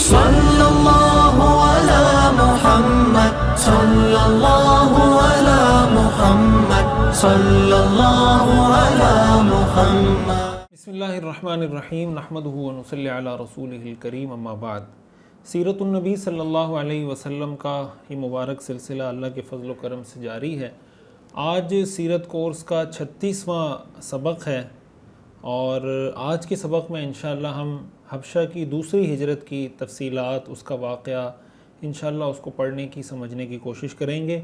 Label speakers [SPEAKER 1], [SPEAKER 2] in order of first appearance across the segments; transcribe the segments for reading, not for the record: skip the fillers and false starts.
[SPEAKER 1] صلی اللہ علی محمد صلی اللہ علی محمد صلی اللہ علی محمد۔
[SPEAKER 2] بسم اللہ الرحمن الرحیم، نحمدہ ونصلی علی رسولہ الکریم، اما بعد۔ سیرت النبی صلی اللہ علیہ وسلم کا یہ مبارک سلسلہ اللہ کے فضل و کرم سے جاری ہے۔ آج سیرت کورس کا 36واں سبق ہے، اور آج کے سبق میں انشاءاللہ ہم حبشہ کی دوسری ہجرت کی تفصیلات، اس کا واقعہ انشاءاللہ اس کو پڑھنے کی سمجھنے کی کوشش کریں گے۔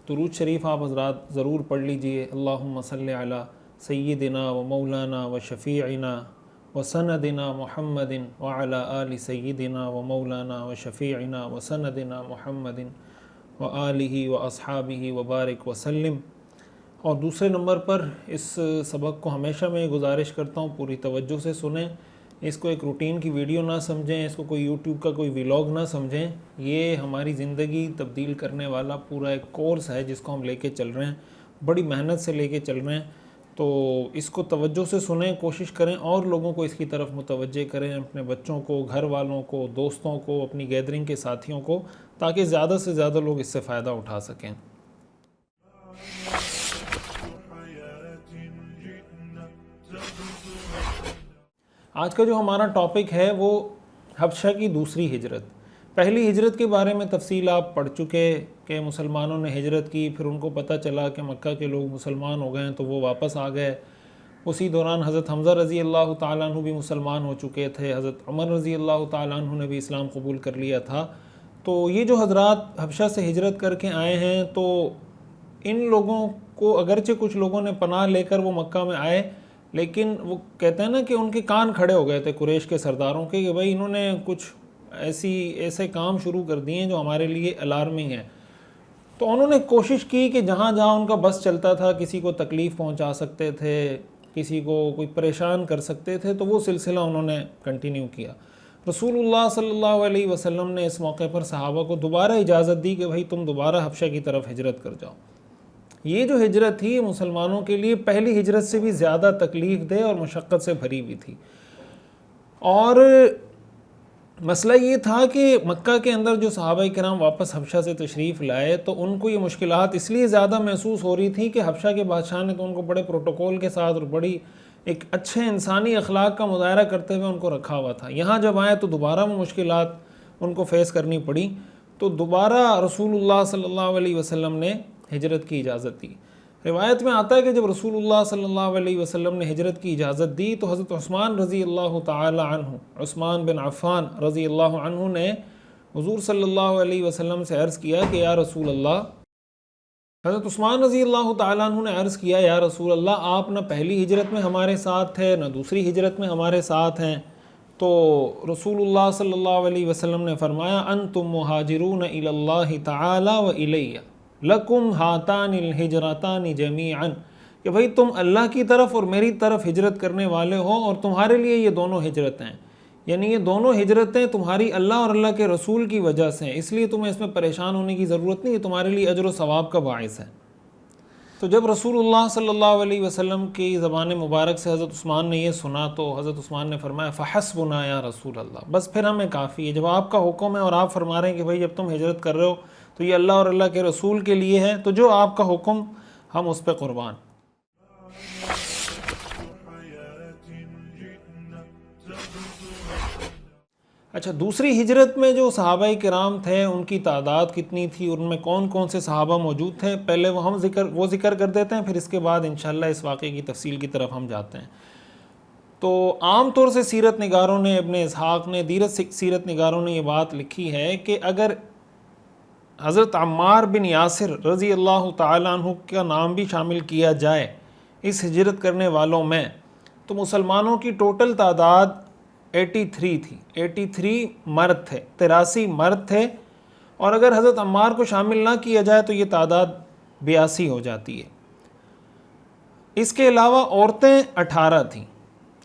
[SPEAKER 2] درود شریف آپ حضرات ضرور پڑھ لیجئے۔ اللہم صلی علی سیدنا و مولانا و شفیعنا و سندنا محمد وعلی آل سیدنا و مولانا و شفیعنا و سندنا محمد و آلہ و اصحابہ و بارک وسلم۔ اور دوسرے نمبر پر اس سبق کو ہمیشہ میں گزارش کرتا ہوں پوری توجہ سے سنیں، اس کو ایک روٹین کی ویڈیو نہ سمجھیں، اس کو کوئی یوٹیوب کا کوئی ولاگ نہ سمجھیں۔ یہ ہماری زندگی تبدیل کرنے والا پورا ایک کورس ہے جس کو ہم لے کے چل رہے ہیں، بڑی محنت سے لے کے چل رہے ہیں۔ تو اس کو توجہ سے سنیں، کوشش کریں اور لوگوں کو اس کی طرف متوجہ کریں، اپنے بچوں کو، گھر والوں کو، دوستوں کو، اپنی گیدرنگ کے ساتھیوں کو، تاکہ زیادہ سے زیادہ لوگ اس سے فائدہ اٹھا سکیں۔ آج کا جو ہمارا ٹاپک ہے وہ حبشہ کی دوسری ہجرت۔ پہلی ہجرت کے بارے میں تفصیل آپ پڑھ چکے کہ مسلمانوں نے ہجرت کی، پھر ان کو پتہ چلا کہ مکہ کے لوگ مسلمان ہو گئے ہیں تو وہ واپس آ گئے۔ اسی دوران حضرت حمزہ رضی اللہ تعالیٰ عنہ بھی مسلمان ہو چکے تھے، حضرت عمر رضی اللہ تعالیٰ عنہ نے بھی اسلام قبول کر لیا تھا۔ تو یہ جو حضرات حبشہ سے ہجرت کر کے آئے ہیں، تو ان لوگوں کو اگرچہ کچھ لوگوں نے پناہ لے کر وہ مکہ میں آئے، لیکن وہ کہتے ہیں نا کہ ان کے کان کھڑے ہو گئے تھے قریش کے سرداروں کے، کہ بھائی انہوں نے کچھ ایسے کام شروع کر دیے ہیں جو ہمارے لیے الارمنگ ہیں۔ تو انہوں نے کوشش کی کہ جہاں جہاں ان کا بس چلتا تھا، کسی کو تکلیف پہنچا سکتے تھے، کسی کو کوئی پریشان کر سکتے تھے، تو وہ سلسلہ انہوں نے کنٹینیو کیا۔ رسول اللہ صلی اللہ علیہ وسلم نے اس موقع پر صحابہ کو دوبارہ اجازت دی کہ بھائی تم دوبارہ حبشہ کی طرف ہجرت کر جاؤ۔ یہ جو ہجرت تھی مسلمانوں کے لیے پہلی ہجرت سے بھی زیادہ تکلیف دہ اور مشقت سے بھری ہوئی تھی، اور مسئلہ یہ تھا کہ مکہ کے اندر جو صحابہ کرام واپس حبشہ سے تشریف لائے تو ان کو یہ مشکلات اس لیے زیادہ محسوس ہو رہی تھی کہ حبشہ کے بادشاہ نے تو ان کو بڑے پروٹوکول کے ساتھ اور بڑی ایک اچھے انسانی اخلاق کا مظاہرہ کرتے ہوئے ان کو رکھا ہوا تھا۔ یہاں جب آئے تو دوبارہ وہ مشکلات ان کو فیس کرنی پڑی، تو دوبارہ رسول اللہ صلی اللہ علیہ وسلم نے ہجرت کی اجازت دی۔ روایت میں آتا ہے کہ جب رسول اللہ صلی اللہ علیہ وسلم نے ہجرت کی اجازت دی تو حضرت عثمان رضی اللہ تعالی عنہ، عثمان بن عفان رضی اللہ عنہ نے حضور صلی اللہ علیہ وسلم سے عرض کیا کہ یا رسول اللہ، حضرت عثمان رضی اللہ تعالیٰ عنہ نے عرض کیا یا رسول اللہ، آپ نہ پہلی ہجرت میں ہمارے ساتھ تھے نہ دوسری ہجرت میں ہمارے ساتھ ہیں۔ تو رسول اللہ صلی اللہ علیہ وسلم نے فرمایا انتم مہاجرون الی اللہ تعالی و الیہ لکم ہاتان الہجرتان جمیعا، کہ بھئی تم اللہ کی طرف اور میری طرف ہجرت کرنے والے ہو، اور تمہارے لیے یہ دونوں ہجرتیں، یعنی یہ دونوں ہجرتیں تمہاری اللہ اور اللہ کے رسول کی وجہ سے ہیں، اس لیے تمہیں اس میں پریشان ہونے کی ضرورت نہیں، یہ تمہارے لیے اجر و ثواب کا باعث ہے۔ تو جب رسول اللہ صلی اللہ علیہ وسلم کی زبان مبارک سے حضرت عثمان نے یہ سنا تو حضرت عثمان نے فرمایا فحسبنا یا رسول اللہ، بس پھر ہمیں کافی ہے، جب آپ کا حکم ہے اور آپ فرما رہے ہیں کہ بھئی جب تم ہجرت کر رہے ہو تو یہ اللہ اور اللہ کے رسول کے لیے ہے، تو جو آپ کا حکم ہم اس پہ قربان۔ اچھا، دوسری ہجرت میں جو صحابہ کرام تھے ان کی تعداد کتنی تھی، ان میں کون کون سے صحابہ موجود تھے، پہلے وہ ذکر کر دیتے ہیں، پھر اس کے بعد انشاءاللہ اس واقعے کی تفصیل کی طرف ہم جاتے ہیں۔ تو عام طور سے سیرت نگاروں نے، ابن اسحاق نے، سیرت نگاروں نے یہ بات لکھی ہے کہ اگر حضرت عمار بن یاسر رضی اللہ تعالیٰ عنہ کا نام بھی شامل کیا جائے اس ہجرت کرنے والوں میں، تو مسلمانوں کی ٹوٹل تعداد 83 تھی، 83 مرد تھے، 83 مرد تھے، اور اگر حضرت عمار کو شامل نہ کیا جائے تو یہ تعداد 82 ہو جاتی ہے۔ اس کے علاوہ عورتیں 18 تھیں،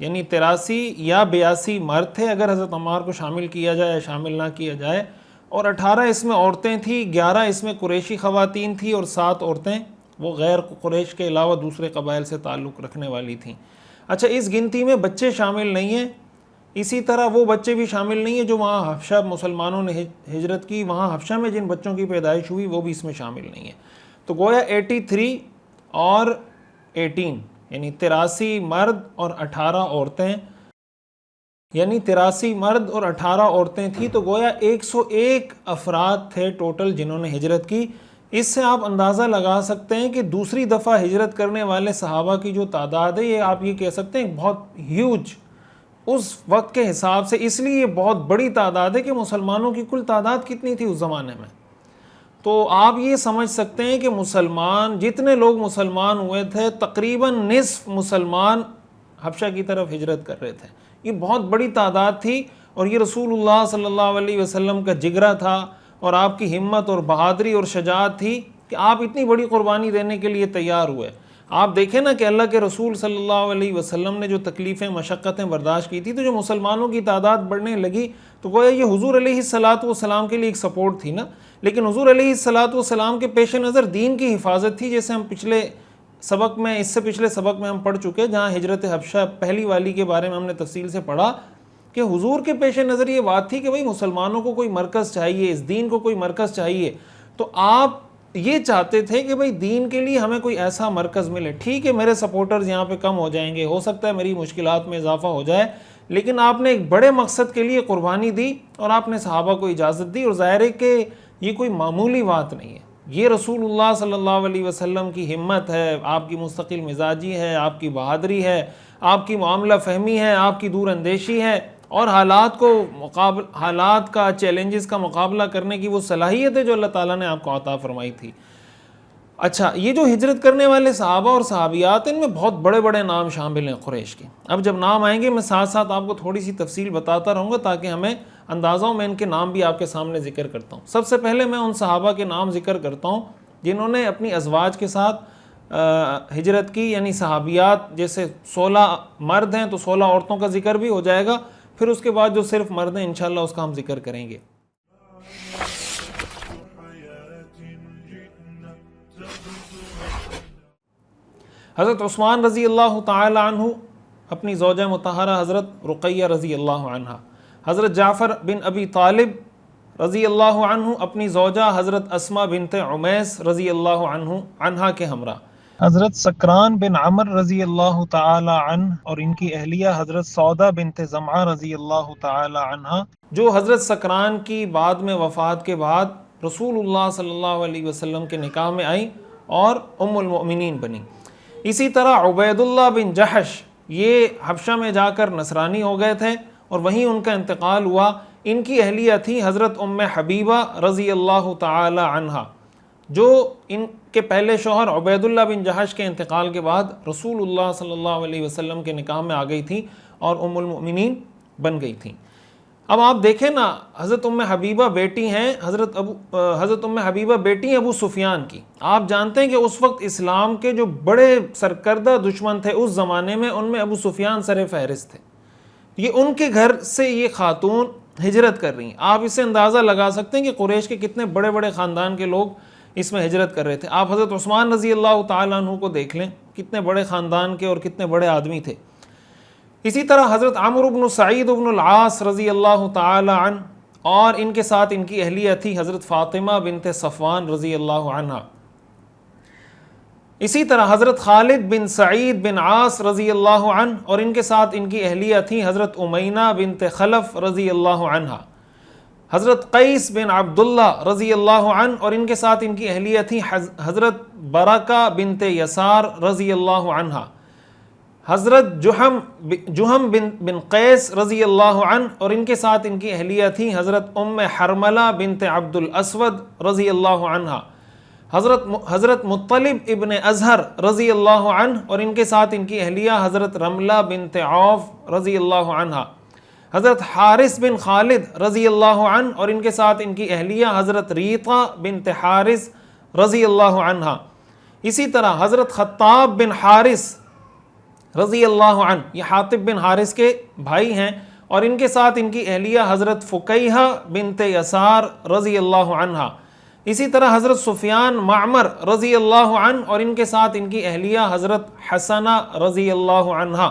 [SPEAKER 2] یعنی 83 یا 82 مرد تھے اگر حضرت عمار کو شامل کیا جائے یا شامل نہ کیا جائے، اور 18 اس میں عورتیں تھیں، 11 اس میں قریشی خواتین تھیں، اور 7 عورتیں وہ غیر قریش کے علاوہ دوسرے قبائل سے تعلق رکھنے والی تھیں۔ اچھا، اس گنتی میں بچے شامل نہیں ہیں، اسی طرح وہ بچے بھی شامل نہیں ہیں جو وہاں حبشہ مسلمانوں نے ہجرت کی، وہاں حبشہ میں جن بچوں کی پیدائش ہوئی وہ بھی اس میں شامل نہیں ہیں۔ تو گویا 83 اور 18 یعنی 83 مرد اور 18 عورتیں، یعنی 83 مرد اور 18 عورتیں تھیں، تو گویا 101 افراد تھے ٹوٹل جنہوں نے ہجرت کی۔ اس سے آپ اندازہ لگا سکتے ہیں کہ دوسری دفعہ ہجرت کرنے والے صحابہ کی جو تعداد ہے، یہ آپ یہ کہہ سکتے ہیں بہت ہیوج اس وقت کے حساب سے، اس لیے یہ بہت بڑی تعداد ہے کہ مسلمانوں کی کل تعداد کتنی تھی اس زمانے میں۔ تو آپ یہ سمجھ سکتے ہیں کہ مسلمان جتنے لوگ مسلمان ہوئے تھے تقریباً نصف مسلمان حبشہ کی طرف ہجرت کر رہے تھے۔ یہ بہت بڑی تعداد تھی، اور یہ رسول اللہ صلی اللہ علیہ وسلم کا جگرہ تھا، اور آپ کی ہمت اور بہادری اور شجاعت تھی کہ آپ اتنی بڑی قربانی دینے کے لیے تیار ہوئے۔ آپ دیکھیں نا کہ اللہ کے رسول صلی اللہ علیہ وسلم نے جو تکلیفیں مشقتیں برداشت کی تھی، تو جو مسلمانوں کی تعداد بڑھنے لگی تو گویا یہ حضور علیہ الصلاۃ والسلام کے لیے ایک سپورٹ تھی نا۔ لیکن حضور علیہ الصلاۃ والسلام کے پیش نظر دین کی حفاظت تھی، جیسے ہم پچھلے سبق میں ہم پڑھ چکے، جہاں ہجرت حبشہ پہلی والی کے بارے میں ہم نے تفصیل سے پڑھا کہ حضور کے پیش نظر یہ بات تھی کہ بھئی مسلمانوں کو کوئی مرکز چاہیے، اس دین کو کوئی مرکز چاہیے۔ تو آپ یہ چاہتے تھے کہ بھئی دین کے لیے ہمیں کوئی ایسا مرکز ملے۔ ٹھیک ہے میرے سپورٹرز یہاں پہ کم ہو جائیں گے، ہو سکتا ہے میری مشکلات میں اضافہ ہو جائے، لیکن آپ نے ایک بڑے مقصد کے لیے قربانی دی اور آپ نے صحابہ کو اجازت دی، اور ظاہر ہے کہ یہ کوئی معمولی بات نہیں ہے۔ یہ رسول اللہ صلی اللہ علیہ وسلم کی ہمت ہے، آپ کی مستقل مزاجی ہے، آپ کی بہادری ہے، آپ کی معاملہ فہمی ہے، آپ کی دور اندیشی ہے، اور حالات کا چیلنجز کا مقابلہ کرنے کی وہ صلاحیت ہے جو اللہ تعالیٰ نے آپ کو عطا فرمائی تھی۔ اچھا، یہ جو ہجرت کرنے والے صحابہ اور صحابیات، ان میں بہت بڑے بڑے نام شامل ہیں قریش کے۔ اب جب نام آئیں گے میں ساتھ ساتھ آپ کو تھوڑی سی تفصیل بتاتا رہوں گا تاکہ ہمیں اندازہ ہو۔ میں ان کے نام بھی آپ کے سامنے ذکر کرتا ہوں۔ سب سے پہلے میں ان صحابہ کے نام ذکر کرتا ہوں جنہوں نے اپنی ازواج کے ساتھ ہجرت کی، یعنی صحابیات جیسے 16 مرد ہیں تو 16 عورتوں کا ذکر بھی ہو جائے گا، پھر اس کے بعد جو صرف مرد ہیں انشاءاللہ اس کا ہم ذکر کریں گے۔ حضرت عثمان رضی اللہ تعالی عنہ اپنی زوجہ مطہرہ حضرت رقیہ رضی اللہ عنہ، حضرت جعفر بن ابی طالب رضی اللہ عنہ اپنی زوجہ حضرت اسماء بنت عمیس رضی اللہ عنہ کے ہمراہ، حضرت سکران بن عمر رضی اللہ تعالی عنہ اور ان کی اہلیہ حضرت سودا بنت زمعہ رضی اللہ تعالی عنہ، جو حضرت سکران کی بعد میں وفات کے بعد رسول اللہ صلی اللہ علیہ وسلم کے نکاح میں آئیں اور ام المؤمنین بنی۔ اسی طرح عبید اللہ بن جحش، یہ حبشہ میں جا کر نصرانی ہو گئے تھے اور وہیں ان کا انتقال ہوا۔ ان کی اہلیہ تھی حضرت ام حبیبہ رضی اللہ تعالی عنہ، جو ان کے پہلے شوہر عبید اللہ بن جحش کے انتقال کے بعد رسول اللہ صلی اللہ علیہ وسلم کے نکاح میں آ گئی تھی اور ام المؤمنین بن گئی تھیں۔ اب آپ دیکھیں نا، حضرت ام حبیبہ بیٹی ہیں حضرت ام حبیبہ بیٹی ہیں ابو سفیان کی۔ آپ جانتے ہیں کہ اس وقت اسلام کے جو بڑے سرکردہ دشمن تھے اس زمانے میں، ان میں ابو سفیان سر فہرست تھے۔ یہ ان کے گھر سے یہ خاتون ہجرت کر رہی ہیں۔ آپ اس سے اندازہ لگا سکتے ہیں کہ قریش کے کتنے بڑے بڑے خاندان کے لوگ اس میں ہجرت کر رہے تھے۔ آپ حضرت عثمان رضی اللہ تعالیٰ عنہ کو دیکھ لیں، کتنے بڑے خاندان کے اور کتنے بڑے آدمی تھے۔ اسی طرح حضرت عمرو بن سعید بن العاص رضی اللہ تعالی عنہ، اور ان کے ساتھ ان کی اہلیہ تھی حضرت فاطمہ بنت صفوان رضی اللہ عنہ۔ اسی طرح حضرت خالد بن سعید بن عاص رضی اللہ عنہ، اور ان کے ساتھ ان کی اہلیہ تھی حضرت امینا بنت خلف رضی اللہ عنہ۔ حضرت قیس بن عبداللہ رضی اللہ عنہ، اور ان کے ساتھ ان کی اہلیہ تھی حضرت برکہ بنت یسار رضی اللہ عنہ۔ حضرت جہم بن قیس رضی اللہ عنہ، اور ان کے ساتھ ان کی اہلیہ تھی حضرت ام حرملہ بنت عبد الاسود رضی اللہ عنہ۔ حضرت مطلب ابن ازہر رضی اللہ عنہ، اور ان کے ساتھ ان کی اہلیہ حضرت رملہ بنت عوف رضی اللہ عنہ۔ حضرت حارث بن خالد رضی اللہ عنہ، اور ان کے ساتھ ان کی اہلیہ حضرت ریطہ بنت حارث رضی اللہ عنہ۔ اسی طرح حضرت خطاب بن حارث رضی اللہ عنہ، یہ حاطب بن حارث کے بھائی ہیں، اور ان کے ساتھ ان کی اہلیہ حضرت فقیہہ بنت یسار رضی اللہ عنہ۔ اسی طرح حضرت سفیان معمر رضی اللہ عنہ، اور ان کے ساتھ ان کی اہلیہ حضرت حسنہ رضی اللہ عنہ۔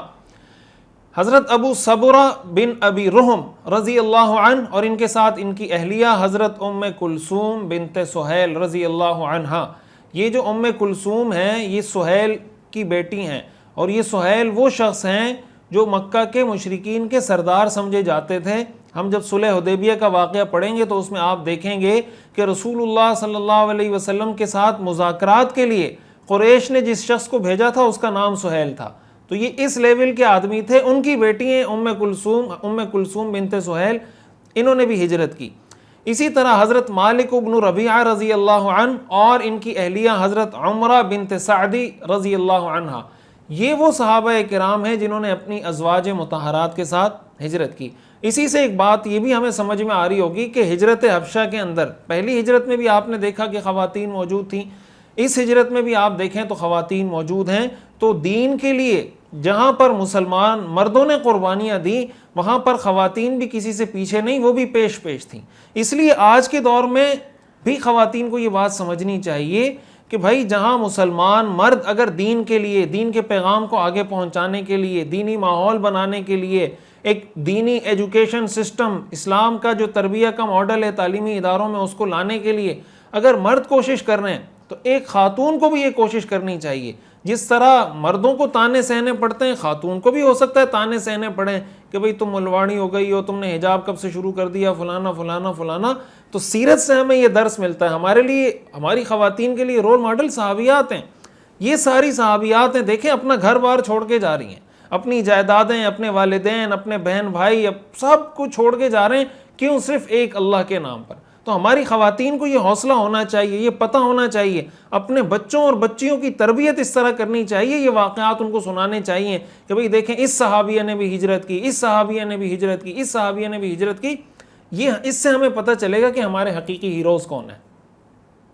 [SPEAKER 2] حضرت ابو صبرہ بن ابی رحم رضی اللہ عنہ اور ان کے ساتھ ان کی اہلیہ حضرت ام کلثوم بنت سہیل رضی اللہ عنہا. یہ جو ام کلثوم ہیں یہ سہیل کی بیٹی ہیں، اور یہ سہیل وہ شخص ہیں جو مکہ کے مشرکین کے سردار سمجھے جاتے تھے. ہم جب صلح حدیبیہ کا واقعہ پڑھیں گے تو اس میں آپ دیکھیں گے کہ رسول اللہ صلی اللہ علیہ وسلم کے ساتھ مذاکرات کے لیے قریش نے جس شخص کو بھیجا تھا اس کا نام سہیل تھا. تو یہ اس لیول کے آدمی تھے. ان کی بیٹی ہیں ام کلثوم بنت سہیل، انہوں نے بھی ہجرت کی. اسی طرح حضرت مالک بن ربیعہ رضی اللہ عنہ اور ان کی اہلیہ حضرت عمرہ بنت سعدی رضی اللہ عنہا، یہ وہ صحابہ کرام ہیں جنہوں نے اپنی ازواج مطہرات کے ساتھ ہجرت کی. اسی سے ایک بات یہ بھی ہمیں سمجھ میں آ رہی ہوگی کہ ہجرت حبشہ کے اندر پہلی ہجرت میں بھی آپ نے دیکھا کہ خواتین موجود تھیں، اس ہجرت میں بھی آپ دیکھیں تو خواتین موجود ہیں. تو دین کے لیے جہاں پر مسلمان مردوں نے قربانیاں دیں وہاں پر خواتین بھی کسی سے پیچھے نہیں، وہ بھی پیش تھیں. اس لیے آج کے دور میں بھی خواتین کو یہ بات سمجھنی چاہیے کہ بھائی جہاں مسلمان مرد اگر دین کے لیے، دین کے پیغام کو آگے پہنچانے کے لیے، دینی ماحول بنانے کے لیے، ایک دینی ایجوکیشن سسٹم، اسلام کا جو تربیہ کا ماڈل ہے تعلیمی اداروں میں، اس کو لانے کے لیے اگر مرد کوشش کر رہے ہیں تو ایک خاتون کو بھی یہ کوشش کرنی چاہیے. جس طرح مردوں کو تانے سہنے پڑتے ہیں، خاتون کو بھی ہو سکتا ہے تانے سہنے پڑیں کہ بھئی تم ملواڑی ہو گئی ہو، تم نے حجاب کب سے شروع کر دیا، فلانا فلانا فلانا. تو سیرت سے ہمیں یہ درس ملتا ہے. ہمارے لیے، ہماری خواتین کے لیے رول ماڈل صحابیات ہیں. یہ ساری صحابیات ہیں، دیکھیں اپنا گھر بار چھوڑ کے جا رہی ہیں، اپنی جائیدادیں، اپنے والدین، اپنے بہن بھائی، سب کو چھوڑ کے جا رہے ہیں. کیوں؟ صرف ایک اللہ کے نام پر. تو ہماری خواتین کو یہ حوصلہ ہونا چاہیے، یہ پتہ ہونا چاہیے، اپنے بچوں اور بچیوں کی تربیت اس طرح کرنی چاہیے، یہ واقعات ان کو سنانے چاہیے کہ بھئی دیکھیں اس صحابیہ نے بھی ہجرت کی، اس صحابیہ نے بھی ہجرت کی، اس صحابیہ نے بھی ہجرت کی. یہ اس سے ہمیں پتہ چلے گا کہ ہمارے حقیقی ہیروز کون ہیں.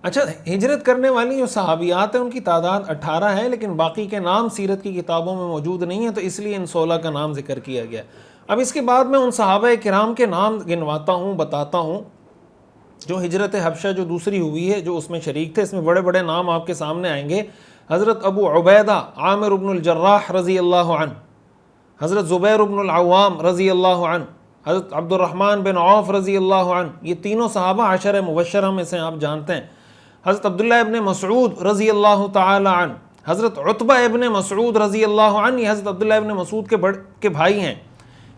[SPEAKER 2] اچھا، ہجرت کرنے والی جو صحابیات ہیں ان کی تعداد 18 ہے، لیکن باقی کے نام سیرت کی کتابوں میں موجود نہیں ہیں، تو اس لیے ان 16 کا نام ذکر کیا گیا. اب اس کے بعد میں ان صحابہ کرام کے نام گنواتا ہوں، بتاتا ہوں جو ہجرت حبشہ جو دوسری ہوئی ہے، جو اس میں شریک تھے. اس میں بڑے بڑے نام آپ کے سامنے آئیں گے. حضرت ابو عبیدہ عامر بن الجراح رضی اللہ عنہ، حضرت زبیر بن العوام رضی اللہ عنہ، حضرت عبد الرحمن بن عوف رضی اللہ عنہ. یہ تینوں صحابہ عشرہ مبشرہ میں سے آپ جانتے ہیں. حضرت عبداللہ ابن مسعود رضی اللہ تعالی عنہ، حضرت عتبہ ابن مسعود رضی اللہ عنہ، یہ حضرت عبداللہ ابن مسعود کے بھائی ہیں.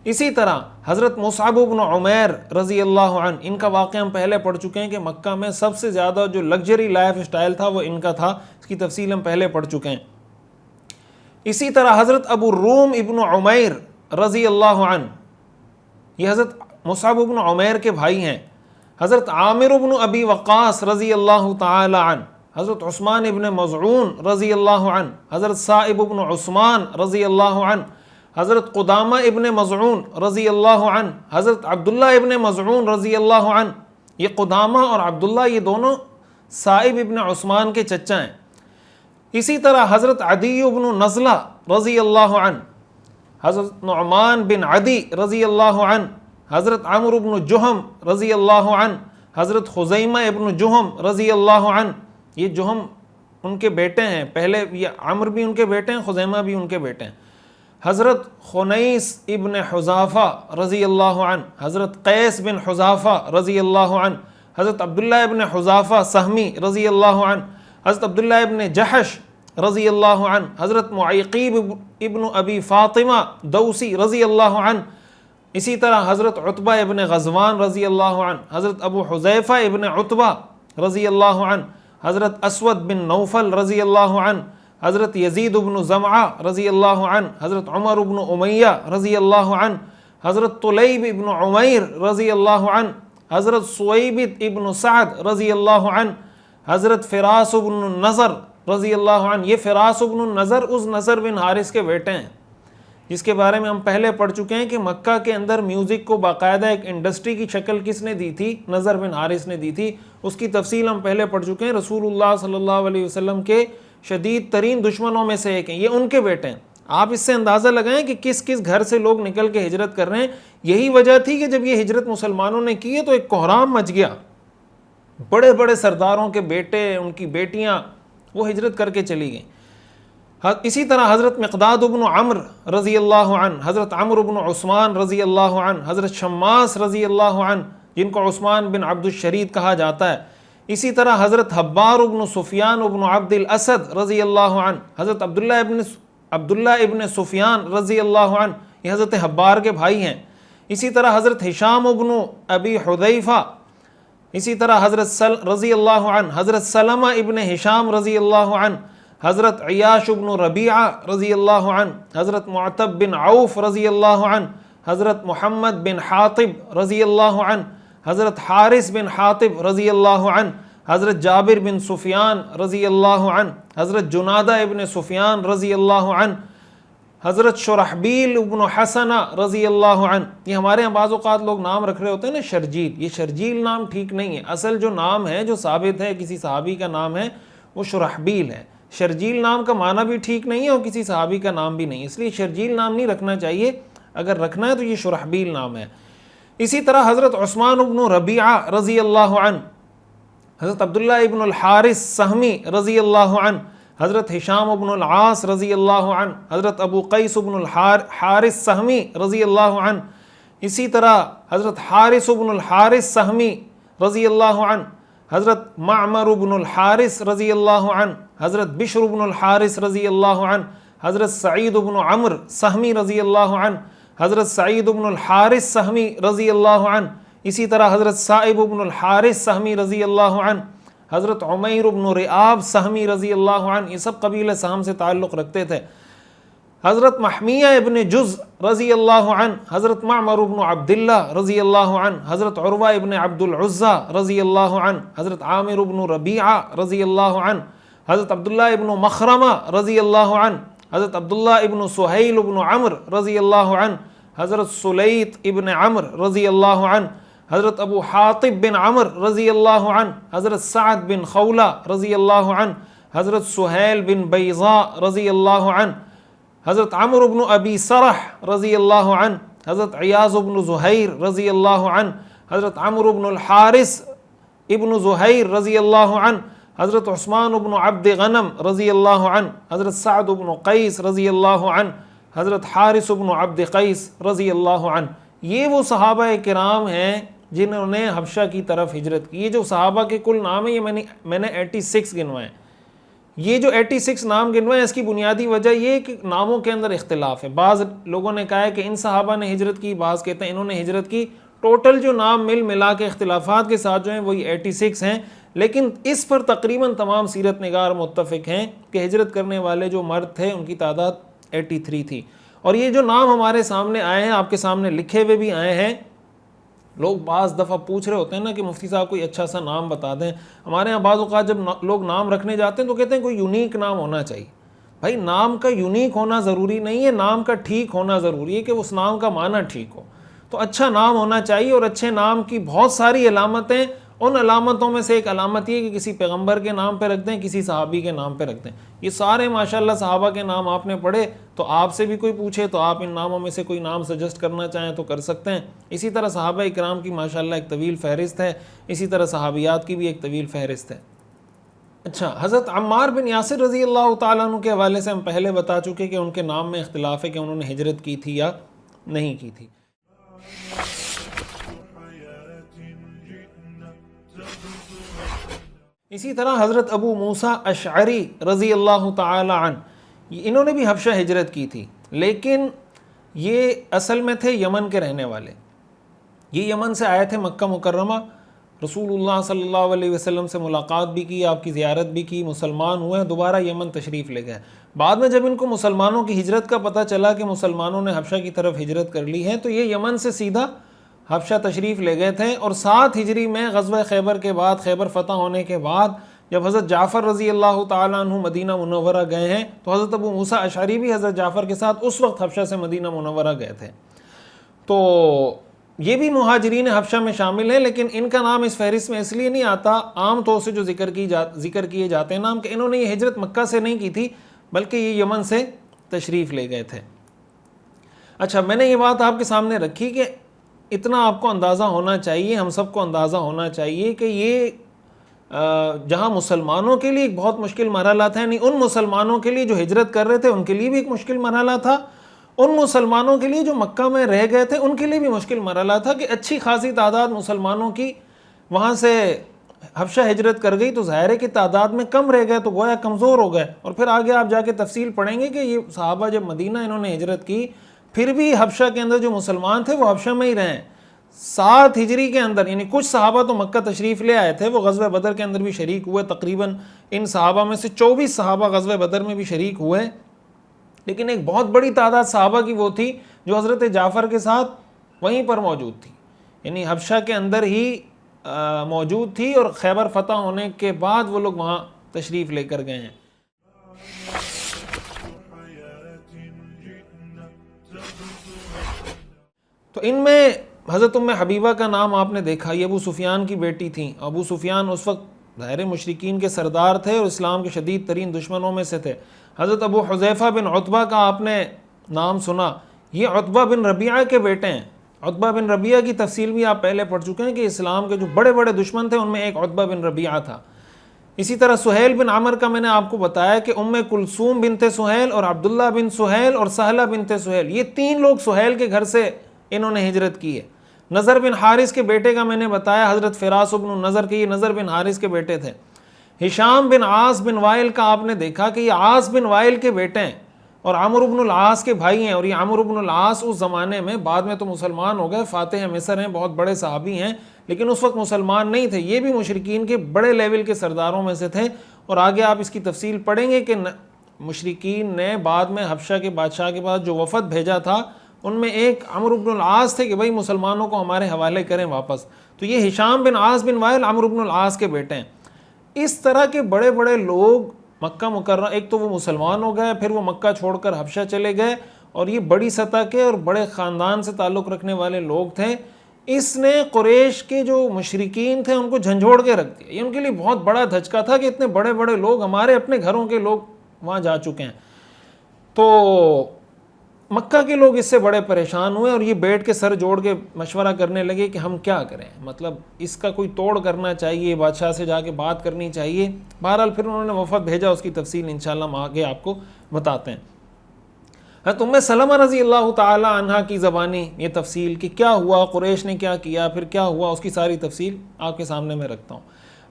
[SPEAKER 2] اسی طرح حضرت مصعب بن عمیر رضی اللہ عنہ، ان کا واقعہ ہم پہلے پڑھ چکے ہیں کہ مکہ میں سب سے زیادہ جو لگژری لائف اسٹائل تھا وہ ان کا تھا. اس کی تفصیل ہم پہلے پڑھ چکے ہیں. اسی طرح حضرت ابو الروم ابن عمیر رضی اللہ عنہ، یہ حضرت مصعب بن عمیر کے بھائی ہیں. حضرت عامر بن ابی وقاص رضی اللہ تعالی عنہ، حضرت عثمان ابن مظعون رضی اللہ عنہ، حضرت صائب بن عثمان رضی اللہ عنہ، حضرت قدامہ ابن مظعون رضی اللہ عنہ، حضرت عبداللہ ابن مظعون رضی اللہ عنہ. یہ قدامہ اور عبداللہ یہ دونوں صائب ابن عثمان کے چچا ہیں. اسی طرح حضرت عدی بن نزلہ رضی اللہ عنہ، حضرت نعمان بن عدی رضی اللہ عنہ، حضرت عمرو بن جہم رضی اللہ عنہ، حضرت خزیمہ ابن جہم رضی اللہ عنہ. یہ جہم ان کے بیٹے ہیں، پہلے یہ عمرو بھی ان کے بیٹے ہیں، خزیمہ بھی ان کے بیٹے ہیں. حضرت خنیس ابن حذافہ رضی اللہ عنہ، حضرت قیس بن حذافہ رضی اللہ عنہ، حضرت عبداللہ ابن حذافہ سہمی رضی اللہ عنہ، حضرت عبداللہ ابن جحش رضی اللہ عنہ، حضرت معیقیب ابن ابی فاطمہ دوسی رضی اللہ عنہ. اسی طرح حضرت عتبہ ابن غزوان رضی اللہ عنہ، حضرت ابو حذیفہ ابن عتبہ رضی اللہ عنہ، حضرت اسود بن نوفل رضی اللہ عنہ، حضرت یزید بن زمعہ رضی اللہ عنہ، حضرت عمر بن امیہ رضی اللہ عنہ، حضرت طلیب ابن عمیر رضی اللہ عنہ، حضرت سویبت ابن سعد رضی اللہ عنہ، حضرت فراس بن النضر رضی اللہ عنہ. یہ فراس بن النضر اس نضر بن حارث کے بیٹے ہیں جس کے بارے میں ہم پہلے پڑھ چکے ہیں کہ مکہ کے اندر میوزک کو باقاعدہ ایک انڈسٹری کی شکل کس نے دی تھی؟ نضر بن حارث نے دی تھی. اس کی تفصیل ہم پہلے پڑھ چکے ہیں. رسول اللہ صلی اللہ علیہ وسلم کے شدید ترین دشمنوں میں سے ایک ہیں، یہ ان کے بیٹے ہیں. آپ اس سے اندازہ لگائیں کہ کس کس گھر سے لوگ نکل کے ہجرت کر رہے ہیں. یہی وجہ تھی کہ جب یہ ہجرت مسلمانوں نے کی ہے تو ایک کوہرام مچ گیا. بڑے بڑے سرداروں کے بیٹے، ان کی بیٹیاں وہ ہجرت کر کے چلی گئیں. اسی طرح حضرت مقداد بن عمرو رضی اللہ عنہ، حضرت عمرو بن عثمان رضی اللہ عنہ، حضرت شماس رضی اللہ عنہ جن کو عثمان بن عبد الشرید کہا جاتا ہے، اسی طرح حضرت حبار بن سفیان بن عبد الاسد رضی اللہ عنہ، حضرت عبداللہ ابن سفیان رضی اللہ عنہ، یہ حضرت حبار کے بھائی ہیں، اسی طرح حضرت ہشام بن ابی حذیفہ، اسی طرح حضرت رضی اللہ عنہ، حضرت سلمہ ابن ہشام رضی اللہ عنہ، حضرت عیاش بن ربیعہ رضی اللہ عنہ، حضرت معتب بن عوف رضی اللہ عنہ، حضرت محمد بن حاطب رضی اللہ عنہ، حضرت حارث بن حاطب رضی اللہ عنہ، حضرت جابر بن سفیان رضی اللہ عنہ، حضرت جنادہ ابن سفیان رضی اللہ عنہ، حضرت شرحبیل بن حسنہ رضی اللہ عنہ۔ یہ ہمارے یہاں بعض اوقات لوگ نام رکھ رہے ہوتے ہیں نا شرجیل، یہ شرجیل نام ٹھیک نہیں ہے، اصل جو نام ہے جو ثابت ہے کسی صحابی کا نام ہے وہ شرحبیل ہے۔ شرجیل نام کا معنی بھی ٹھیک نہیں ہے اور کسی صحابی کا نام بھی نہیں، اس لیے شرجیل نام نہیں رکھنا چاہیے، اگر رکھنا ہے تو یہ شرحبیل نام ہے۔ اسی طرح حضرت عثمان بن ربیعہ رضی اللہ عنہ، حضرت عبداللہ ابن الحارث سہمی رضی اللہ عنہ، حضرت ہشام بن العاص رضی اللہ عنہ، حضرت ابو قیس بن الحارث سہمی رضی اللہ عنہ، اسی طرح حضرت حارث بن الحارث سہمی رضی اللہ عنہ، حضرت معمر بن الحارث رضی اللہ عنہ، حضرت بشر بن الحارث رضی اللہ عنہ، حضرت سعید بن عمرو سہمی رضی اللہ عنہ، حضرت سعید بن الحارث سہمی رضی اللہ عنہ، اسی طرح حضرت صائب بن الحارث سہمی رضی اللہ عنہ، حضرت عمیر بن رئاب سہمی رضی اللہ عنہ، یہ سب قبیلہ سہم سے تعلق رکھتے تھے، حضرت محمیہ ابن جز رضی اللہ عنہ، حضرت معمر بن عبداللہ رضی اللہ عنہ، حضرت عروہ ابن عبد العزہ رضی اللہ عنہ، حضرت عامر بن ربیعہ رضی اللہ عنہ، حضرت عبداللہ ابن مخرمہ رضی اللہ عنہ، حضرت عبداللہ ابن سہیل بن عمرو رضی اللہ عنہ، حضرت سلیط ابن عمرو رضی اللہ عنہ، حضرت ابو حاطب بن عمرو رضی اللہ عنہ، حضرت سعد بن خولہ رضی اللہ عنہ، حضرت سہیل بن بیضاء رضی اللہ عنہ، حضرت عمرو بن ابی سرح رضی اللہ عنہ، حضرت عیاض بن زہیر رضی اللہ عنہ، حضرت عمرو بن الحارث ابن زہیر رضی اللہ عنہ، حضرت عثمان بن عبد غنم رضی اللہ عنہ، حضرت سعد بن قیس رضی اللہ عنہ، حضرت حارث بن عبد قیس رضی اللہ عنہ۔ یہ وہ صحابہ کرام ہیں جنہوں نے حبشہ کی طرف ہجرت کی۔ یہ جو صحابہ کے کل نام ہیں یہ میں نے 86 گنوائے ہیں۔ یہ جو 86 نام گنوائے اس کی بنیادی وجہ یہ ہے کہ ناموں کے اندر اختلاف ہے۔ بعض لوگوں نے کہا ہے کہ ان صحابہ نے ہجرت کی، بعض کہتے ہیں انہوں نے ہجرت کی۔ ٹوٹل جو نام ملا کے اختلافات کے ساتھ جو ہیں وہی 86 ہیں، لیکن اس پر تقریباً تمام سیرت نگار متفق ہیں کہ ہجرت کرنے والے جو مرد تھے ان کی تعداد 83 تھی۔ اور یہ جو نام ہمارے سامنے آئے ہیں، آپ کے سامنے لکھے ہوئے بھی آئے ہیں، لوگ بعض دفعہ پوچھ رہے ہوتے ہیں نا کہ مفتی صاحب کوئی اچھا سا نام بتا دیں۔ ہمارے ہاں بعض اوقات جب لوگ نام رکھنے جاتے ہیں تو کہتے ہیں کوئی یونیک نام ہونا چاہیے۔ بھائی نام کا یونیک ہونا ضروری نہیں ہے، نام کا ٹھیک ہونا ضروری ہے کہ اس نام کا معنی ٹھیک ہو۔ تو اچھا نام ہونا چاہیے، اور اچھے نام کی بہت ساری علامتیں، ان علامتوں میں سے ایک علامت یہ کہ کسی پیغمبر کے نام پہ رکھ دیں، کسی صحابی کے نام پہ رکھ دیں۔ یہ سارے ماشاءاللہ صحابہ کے نام آپ نے پڑھے، تو آپ سے بھی کوئی پوچھے تو آپ ان ناموں میں سے کوئی نام سجسٹ کرنا چاہیں تو کر سکتے ہیں۔ اسی طرح صحابہ اکرام کی ماشاءاللہ ایک طویل فہرست ہے، اسی طرح صحابیات کی بھی ایک طویل فہرست ہے۔ اچھا، حضرت عمار بن یاسر رضی اللہ تعالیٰ عنہ کے حوالے سے ہم پہلے بتا چکے کہ ان کے نام میں اختلاف ہے کہ انہوں نے ہجرت کی تھی یا نہیں کی تھی۔ اسی طرح حضرت ابو موسیٰ اشعری رضی اللہ تعالی عنہ، انہوں نے بھی حبشہ ہجرت کی تھی، لیکن یہ اصل میں تھے یمن کے رہنے والے۔ یہ یمن سے آئے تھے مکہ مکرمہ، رسول اللہ صلی اللہ علیہ وسلم سے ملاقات بھی کی، آپ کی زیارت بھی کی، مسلمان ہوئے، دوبارہ یمن تشریف لے گئے۔ بعد میں جب ان کو مسلمانوں کی ہجرت کا پتہ چلا کہ مسلمانوں نے حبشہ کی طرف ہجرت کر لی ہے، تو یہ یمن سے سیدھا حبشہ تشریف لے گئے تھے۔ اور 7 ہجری میں غزوہ خیبر کے بعد، خیبر فتح ہونے کے بعد، جب حضرت جعفر رضی اللہ تعالیٰ عنہ مدینہ منورہ گئے ہیں، تو حضرت ابو موسیٰ اشعری بھی حضرت جعفر کے ساتھ اس وقت حبشہ سے مدینہ منورہ گئے تھے۔ تو یہ بھی مہاجرین حبشہ میں شامل ہیں، لیکن ان کا نام اس فہرست میں اس لیے نہیں آتا، عام طور سے جو ذکر کیے جاتے ہیں نام کہ انہوں نے یہ ہجرت مکہ سے نہیں کی تھی، بلکہ یہ یمن سے تشریف لے گئے تھے۔ اچھا، میں نے یہ بات آپ کے سامنے رکھی کہ اتنا آپ کو اندازہ ہونا چاہیے، ہم سب کو اندازہ ہونا چاہیے کہ یہ جہاں مسلمانوں کے لیے ایک بہت مشکل مرحلہ تھا، یعنی ان مسلمانوں کے لیے جو ہجرت کر رہے تھے ان کے لیے بھی ایک مشکل مرحلہ تھا، ان مسلمانوں کے لیے جو مکہ میں رہ گئے تھے ان کے لیے بھی مشکل مرحلہ تھا کہ اچھی خاصی تعداد مسلمانوں کی وہاں سے حبشہ ہجرت کر گئی، تو ظاہر ہے کہ تعداد میں کم رہ گئے تو گویا کمزور ہو گئے. اور پھر آگے آپ جا کے تفصیل پڑھیں گے کہ یہ صحابہ جب مدینہ انہوں نے ہجرت کی پھر بھی حبشہ کے اندر جو مسلمان تھے وہ حبشہ میں ہی رہے. 7 ہجری کے اندر یعنی کچھ صحابہ تو مکہ تشریف لے آئے تھے، وہ غزوہ بدر کے اندر بھی شریک ہوئے، تقریباً ان صحابہ میں سے 24 صحابہ غزوہ بدر میں بھی شریک ہوئے، لیکن ایک بہت بڑی تعداد صحابہ کی وہ تھی جو حضرت جعفر کے ساتھ وہیں پر موجود تھی، یعنی حبشہ کے اندر ہی موجود تھی، اور خیبر فتح ہونے کے بعد وہ لوگ وہاں تشریف لے کر گئے ہیں. تو ان میں حضرت ام حبیبہ کا نام آپ نے دیکھا، یہ ابو سفیان کی بیٹی تھیں. ابو سفیان اس وقت ظاہر مشرکین کے سردار تھے اور اسلام کے شدید ترین دشمنوں میں سے تھے. حضرت ابو حذیفہ بن عتبہ کا آپ نے نام سنا، یہ عتبہ بن ربیعہ کے بیٹے ہیں. عتبہ بن ربیعہ کی تفصیل بھی آپ پہلے پڑھ چکے ہیں کہ اسلام کے جو بڑے بڑے دشمن تھے ان میں ایک عتبہ بن ربیعہ تھا. اسی طرح سہیل بن عمر کا میں نے آپ کو بتایا کہ ام کلثوم بنت سہیل اور عبداللہ بن سہیل اور سہلہ بنت سہیل، یہ 3 لوگ سہیل کے گھر سے انہوں نے ہجرت کی ہے. نضر بن حارث کے بیٹے کا میں نے بتایا حضرت فراس بن نضر کے، یہ نضر بن حارث کے بیٹے تھے. ہشام بن عاص بن وائل کا آپ نے دیکھا کہ یہ عاص بن وائل کے بیٹے ہیں اور عمرو بن العاص کے بھائی ہیں. اور یہ عمرو بن العاص اس زمانے میں، بعد میں تو مسلمان ہو گئے، فاتح مصر ہیں، بہت بڑے صحابی ہیں، لیکن اس وقت مسلمان نہیں تھے. یہ بھی مشرکین کے بڑے لیول کے سرداروں میں سے تھے. اور آگے آپ اس کی تفصیل پڑھیں گے کہ مشرکین نے بعد میں حبشہ کے بادشاہ کے پاس جو وفد بھیجا تھا ان میں ایک عمرو بن العاص تھے کہ بھائی مسلمانوں کو ہمارے حوالے کریں واپس. تو یہ ہشام بن عاص بن وائل عمرو بن العاص کے بیٹے ہیں. اس طرح کے بڑے بڑے لوگ مکہ مکرمہ، ایک تو وہ مسلمان ہو گئے، پھر وہ مکہ چھوڑ کر حبشہ چلے گئے، اور یہ بڑی سطح کے اور بڑے خاندان سے تعلق رکھنے والے لوگ تھے. اس نے قریش کے جو مشرکین تھے ان کو جھنجھوڑ کے رکھ دیا. یہ ان کے لیے بہت بڑا دھچکا تھا کہ اتنے بڑے بڑے لوگ، ہمارے اپنے گھروں کے لوگ وہاں جا چکے ہیں. تو مکہ کے لوگ اس سے بڑے پریشان ہوئے اور یہ بیٹھ کے سر جوڑ کے مشورہ کرنے لگے کہ ہم کیا کریں، مطلب اس کا کوئی توڑ کرنا چاہیے، بادشاہ سے جا کے بات کرنی چاہیے. بہرحال پھر انہوں نے وفد بھیجا، اس کی تفصیل انشاءاللہ ہم آگے آپ کو بتاتے ہیں. حضرت ام سلمہ رضی اللہ تعالی عنہ کی زبانی یہ تفصیل کہ کیا ہوا، قریش نے کیا کیا، پھر کیا ہوا، اس کی ساری تفصیل آپ کے سامنے میں رکھتا ہوں.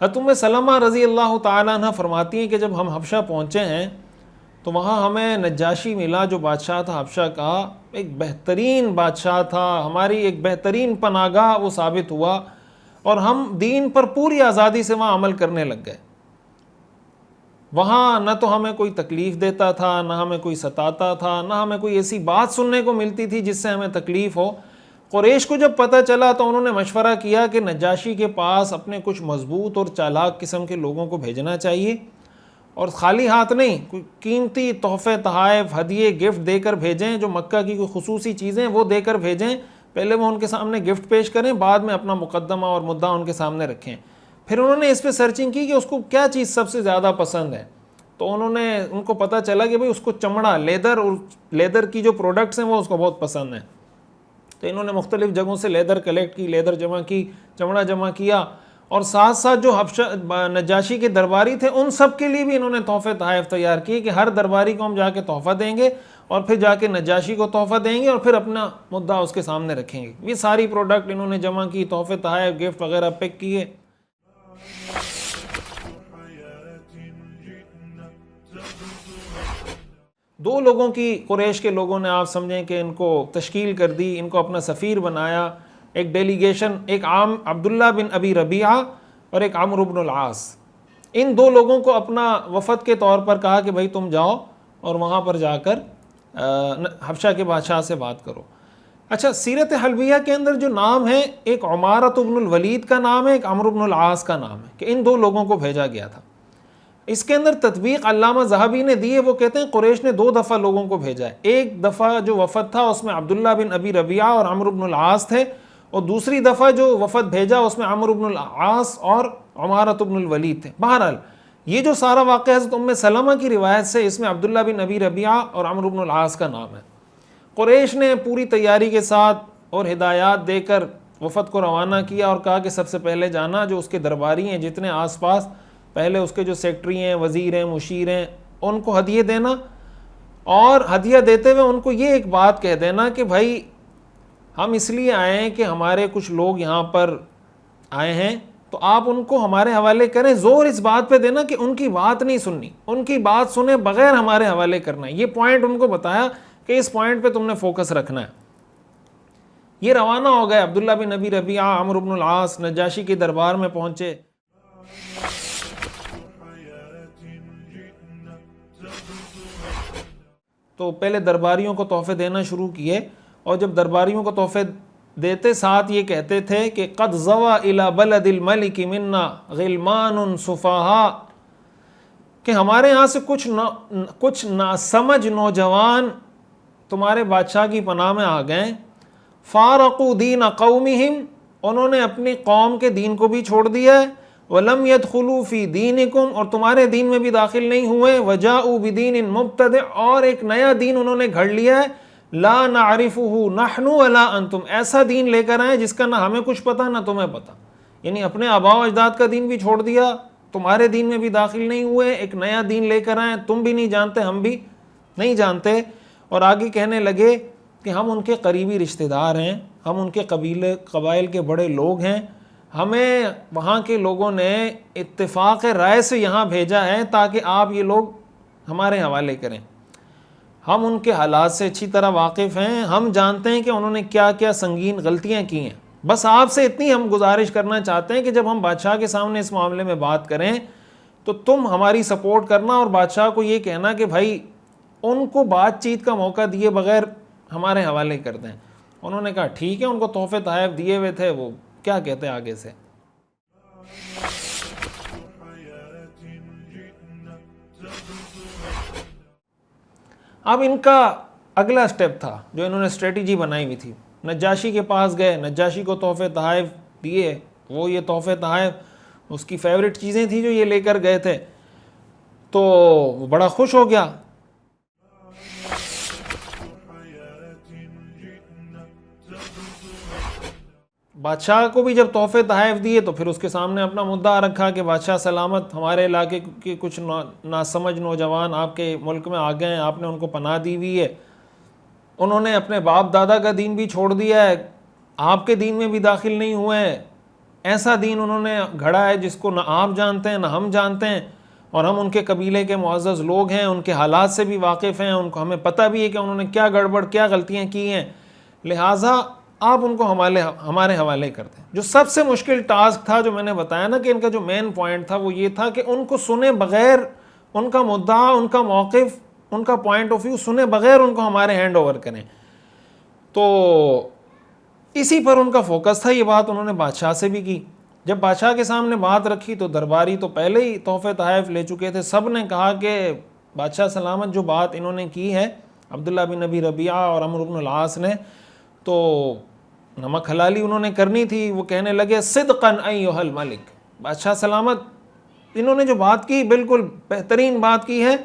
[SPEAKER 2] حضرت ام سلمہ رضی اللہ تعالی عنہ فرماتی ہیں کہ جب ہم حبشہ پہنچے ہیں تو وہاں ہمیں نجاشی ملا، جو بادشاہ تھا حبشہ کا، ایک بہترین بادشاہ تھا، ہماری ایک بہترین پناہ گاہ وہ ثابت ہوا، اور ہم دین پر پوری آزادی سے وہاں عمل کرنے لگ گئے. وہاں نہ تو ہمیں کوئی تکلیف دیتا تھا، نہ ہمیں کوئی ستاتا تھا، نہ ہمیں کوئی ایسی بات سننے کو ملتی تھی جس سے ہمیں تکلیف ہو. قریش کو جب پتہ چلا تو انہوں نے مشورہ کیا کہ نجاشی کے پاس اپنے کچھ مضبوط اور چالاک قسم کے لوگوں کو بھیجنا چاہیے، اور خالی ہاتھ نہیں، کوئی قیمتی تحفے تحائف ہدیے گفٹ دے کر بھیجیں، جو مکہ کی کوئی خصوصی چیزیں وہ دے کر بھیجیں. پہلے وہ ان کے سامنے گفٹ پیش کریں، بعد میں اپنا مقدمہ اور مدعا ان کے سامنے رکھیں. پھر انہوں نے اس پہ سرچنگ کی کہ اس کو کیا چیز سب سے زیادہ پسند ہے. تو ان کو پتہ چلا کہ بھئی اس کو چمڑا، لیدر، اور لیدر کی جو پروڈکٹس ہیں وہ اس کو بہت پسند ہیں. تو انہوں نے مختلف جگہوں سے لیدر کلیکٹ کی، لیدر جمع کی، چمڑا جمع کیا، اور ساتھ ساتھ جو حبشہ نجاشی کے درباری تھے ان سب کے لیے بھی انہوں نے تحفے تحائف تیار کیے کہ ہر درباری کو ہم جا کے تحفہ دیں گے، اور پھر جا کے نجاشی کو تحفہ دیں گے، اور پھر اپنا مدعا اس کے سامنے رکھیں گے. یہ ساری پروڈکٹ انہوں نے جمع کی، تحفے تحائف گفٹ وغیرہ پیک کیے. دو لوگوں کی قریش کے لوگوں نے، آپ سمجھیں کہ ان کو تشکیل کر دی، ان کو اپنا سفیر بنایا. ایک ڈیلیگیشن، ایک عام عبداللہ بن ابی ربیعہ اور ایک عمرو بن العاص، ان 2 لوگوں کو اپنا وفد کے طور پر کہا کہ بھائی تم جاؤ اور وہاں پر جا کر حبشہ کے بادشاہ سے بات کرو. اچھا، سیرت حلبیہ کے اندر جو نام ہے، ایک عمارۃ بن الولید کا نام ہے، ایک عمرو بن العاص کا نام ہے، کہ ان 2 لوگوں کو بھیجا گیا تھا. اس کے اندر تطبیق علامہ ذہبی نے دی ہے. وہ کہتے ہیں قریش نے 2 دفعہ لوگوں کو بھیجا ہے. ایک دفعہ جو وفد تھا اس میں عبداللہ بن ابی ربیعہ اور عمرو بن العاص تھے، اور دوسری دفعہ جو وفد بھیجا اس میں عمرو بن العاص اور عمارۃ بن الولید تھے. بہرحال یہ جو سارا واقعہ حضرت ام سلمہ کی روایت سے، اس میں عبداللہ بن ابی ربیعہ اور عمرو بن العاص کا نام ہے. قریش نے پوری تیاری کے ساتھ اور ہدایات دے کر وفد کو روانہ کیا اور کہا کہ سب سے پہلے جانا جو اس کے درباری ہیں جتنے آس پاس، پہلے اس کے جو سیکٹری ہیں، وزیر ہیں، مشیر ہیں، ان کو ہدیے دینا، اور ہدیہ دیتے ہوئے ان کو یہ ایک بات کہہ دینا کہ بھائی ہم اس لیے آئے ہیں کہ ہمارے کچھ لوگ یہاں پر آئے ہیں، تو آپ ان کو ہمارے حوالے کریں۔ زور اس بات پہ دینا کہ ان کی بات نہیں سننی، ان کی بات سنے بغیر ہمارے حوالے کرنا ہے۔ یہ پوائنٹ ان کو بتایا کہ اس پوائنٹ پہ تم نے فوکس رکھنا ہے۔ یہ روانہ ہو گئے، عبداللہ بن ابی ربیعہ، عمرو بن العاص نجاشی کے دربار میں پہنچے۔ تو پہلے درباریوں کو تحفے دینا شروع کیے، اور جب درباریوں کو تحفے دیتے ساتھ یہ کہتے تھے کہ قد زوا الی بلد الملک منا غلمان سفہاء، کہ ہمارے ہاں سے کچھ ناسمجھ نوجوان تمہارے بادشاہ کی پناہ میں آ گئے۔ فارقوا دین قومہم، انہوں نے اپنی قوم کے دین کو بھی چھوڑ دیا ہے۔ وَلَمْ يَدْخُلُوا فِي دِينِكُمْ، اور تمہارے دین میں بھی داخل نہیں ہوئے۔ وَجَاءُوا بِدِينٍ مُبْتَدِعٍ، اور ایک نیا دین انہوں نے گھڑ لیا ہے۔ لَا نَعْرِفُهُ نَحْنُ وَلَا أَنْتُمْ، ایسا دین لے کر آئے جس کا نہ ہمیں کچھ پتہ نہ تمہیں پتہ، یعنی اپنے آباء و اجداد کا دین بھی چھوڑ دیا، تمہارے دین میں بھی داخل نہیں ہوئے، ایک نیا دین لے کر آئے، تم بھی نہیں جانتے، ہم بھی نہیں جانتے۔ اور آگے کہنے لگے کہ ہم ان کے قریبی رشتہ دار ہیں، ہم ان کے قبائل کے بڑے لوگ ہیں، ہمیں وہاں کے لوگوں نے اتفاق رائے سے یہاں بھیجا ہے تاکہ آپ یہ لوگ ہمارے حوالے کریں۔ ہم ان کے حالات سے اچھی طرح واقف ہیں، ہم جانتے ہیں کہ انہوں نے کیا کیا سنگین غلطیاں کی ہیں۔ بس آپ سے اتنی ہم گزارش کرنا چاہتے ہیں کہ جب ہم بادشاہ کے سامنے اس معاملے میں بات کریں تو تم ہماری سپورٹ کرنا، اور بادشاہ کو یہ کہنا کہ بھائی ان کو بات چیت کا موقع دیے بغیر ہمارے حوالے کر دیں۔ انہوں نے کہا ٹھیک ہے، ان کو تحفے تحائف دیے ہوئے تھے، وہ کیا کہتے ہیں آگے سے۔ اب ان کا اگلا سٹیپ تھا جو انہوں نے اسٹریٹجی بنائی ہوئی تھی، نجاشی کے پاس گئے، نجاشی کو تحفے تحائف دیے، وہ یہ تحفے تحائف اس کی فیوریٹ چیزیں تھیں جو یہ لے کر گئے تھے، تو وہ بڑا خوش ہو گیا۔ بادشاہ کو بھی جب تحفے تحائف دیے تو پھر اس کے سامنے اپنا مدعا رکھا کہ بادشاہ سلامت، ہمارے علاقے کے کچھ ناسمجھ نوجوان آپ کے ملک میں آ گئے ہیں، آپ نے ان کو پناہ دی ہوئی ہے، انہوں نے اپنے باپ دادا کا دین بھی چھوڑ دیا ہے، آپ کے دین میں بھی داخل نہیں ہوئے ہیں، ایسا دین انہوں نے گھڑا ہے جس کو نہ آپ جانتے ہیں نہ ہم جانتے ہیں، اور ہم ان کے قبیلے کے معزز لوگ ہیں، ان کے حالات سے بھی واقف ہیں، ان کو ہمیں پتہ بھی ہے کہ انہوں نے کیا گڑبڑ کیا غلطیاں کی ہیں، لہٰذا آپ ان کو ہمارے حوالے کر دیں۔ جو سب سے مشکل ٹاسک تھا جو میں نے بتایا نا کہ ان کا جو مین پوائنٹ تھا وہ یہ تھا کہ ان کو سنے بغیر، ان کا مدعا، ان کا موقف، ان کا پوائنٹ آف ویو سنے بغیر ان کو ہمارے ہینڈ اوور کریں۔ تو اسی پر ان کا فوکس تھا۔ یہ بات انہوں نے بادشاہ سے بھی کی۔ جب بادشاہ کے سامنے بات رکھی تو درباری تو پہلے ہی تحفے تحائف لے چکے تھے، سب نے کہا کہ بادشاہ سلامت جو بات انہوں نے کی ہے عبداللہ بن ابی ربیعہ اور عمرو بن العاص نے، تو نمک حلالی انہوں نے کرنی تھی۔ وہ کہنے لگے صدقاً ایھا الملک، بادشاہ سلامت انہوں نے جو بات کی بالکل بہترین بات کی ہے۔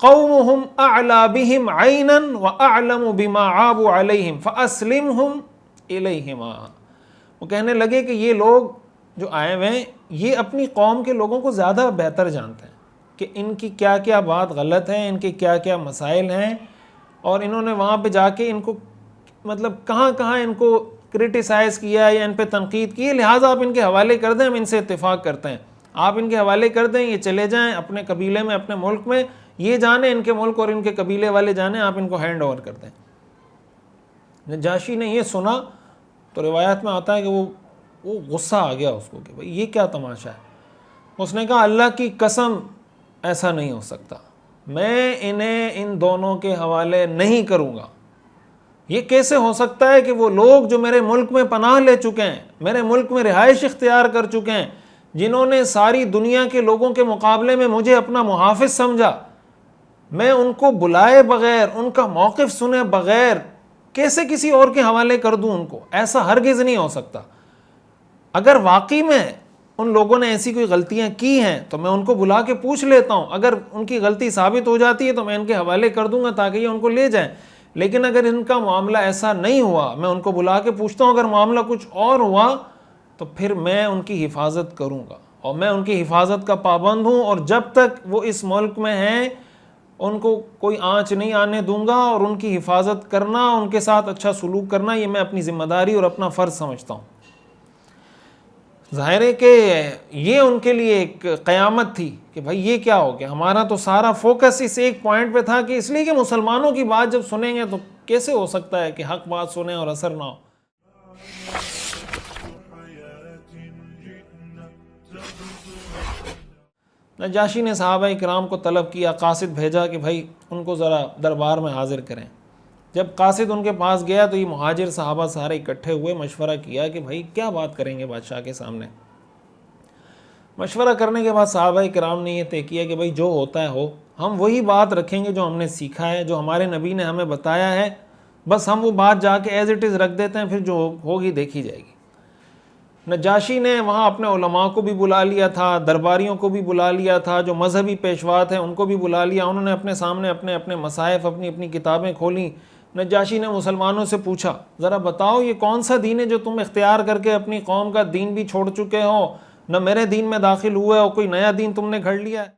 [SPEAKER 2] قومہم اعلی بہم عینا واعلم بما عابوا علیہم فاسلمہم الیہما۔ وہ کہنے لگے کہ یہ لوگ جو آئے ہوئے ہیں یہ اپنی قوم کے لوگوں کو زیادہ بہتر جانتے ہیں کہ ان کی کیا کیا بات غلط ہے، ان کے کیا کیا مسائل ہیں، اور انہوں نے وہاں پہ جا کے ان کو مطلب کہاں کہاں ان کو کرٹیسائز کیا یا ان پہ تنقید کی، لہٰذا آپ ان کے حوالے کر دیں، ہم ان سے اتفاق کرتے ہیں، آپ ان کے حوالے کر دیں، یہ چلے جائیں اپنے قبیلے میں، اپنے ملک میں، یہ جانیں ان کے ملک اور ان کے قبیلے والے جانیں، آپ ان کو ہینڈ اوور کر دیں۔ نجاشی نے یہ سنا تو روایت میں آتا ہے کہ وہ غصہ آ گیا اس کو کہ بھئی یہ کیا تماشا ہے۔ اس نے کہا اللہ کی قسم ایسا نہیں ہو سکتا، میں انہیں ان دونوں کے حوالے نہیں کروں گا۔ یہ کیسے ہو سکتا ہے کہ وہ لوگ جو میرے ملک میں پناہ لے چکے ہیں، میرے ملک میں رہائش اختیار کر چکے ہیں، جنہوں نے ساری دنیا کے لوگوں کے مقابلے میں مجھے اپنا محافظ سمجھا، میں ان کو بلائے بغیر، ان کا موقف سنے بغیر کیسے کسی اور کے حوالے کر دوں ان کو؟ ایسا ہرگز نہیں ہو سکتا۔ اگر واقعی میں ان لوگوں نے ایسی کوئی غلطیاں کی ہیں تو میں ان کو بلا کے پوچھ لیتا ہوں، اگر ان کی غلطی ثابت ہو جاتی ہے تو میں ان کے حوالے کر دوں گا تاکہ یہ ان کو لے جائیں، لیکن اگر ان کا معاملہ ایسا نہیں ہوا، میں ان کو بلا کے پوچھتا ہوں، اگر معاملہ کچھ اور ہوا تو پھر میں ان کی حفاظت کروں گا، اور میں ان کی حفاظت کا پابند ہوں، اور جب تک وہ اس ملک میں ہیں ان کو کوئی آنچ نہیں آنے دوں گا، اور ان کی حفاظت کرنا، ان کے ساتھ اچھا سلوک کرنا، یہ میں اپنی ذمہ داری اور اپنا فرض سمجھتا ہوں۔ ظاہر ہے کہ یہ ان کے لیے ایک قیامت تھی کہ بھائی یہ کیا ہو گیا، ہمارا تو سارا فوکس اس ایک پوائنٹ پہ تھا کہ اس لیے کہ مسلمانوں کی بات جب سنیں گے تو کیسے ہو سکتا ہے کہ حق بات سنیں اور اثر نہ ہو۔ نجاشی نے صحابہ کرام کو طلب کیا، قاصد بھیجا کہ بھائی ان کو ذرا دربار میں حاضر کریں۔ جب قاصد ان کے پاس گیا تو یہ مہاجر صحابہ سارے اکٹھے ہوئے، مشورہ کیا کہ بھائی کیا بات کریں گے بادشاہ کے سامنے۔ مشورہ کرنے کے بعد صحابہ کرام نے یہ طے کیا کہ بھائی جو ہوتا ہے ہو، ہم وہی بات رکھیں گے جو ہم نے سیکھا ہے، جو ہمارے نبی نے ہمیں بتایا ہے، بس ہم وہ بات جا کے ایز اٹ از رکھ دیتے ہیں، پھر جو ہوگی دیکھی جائے گی۔ نجاشی نے وہاں اپنے علماء کو بھی بلا لیا تھا، درباریوں کو بھی بلا لیا تھا، جو مذہبی پیشوا تھے ان کو بھی بلا لیا، انہوں نے اپنے سامنے اپنے اپنے مصاحف، اپنی اپنی کتابیں کھولیں۔ نجاشی نے مسلمانوں سے پوچھا، ذرا بتاؤ یہ کون سا دین ہے جو تم اختیار کر کے اپنی قوم کا دین بھی چھوڑ چکے ہو، نہ میرے دین میں داخل ہوئے ہو، کوئی نیا دین تم نے گھڑ لیا ہے؟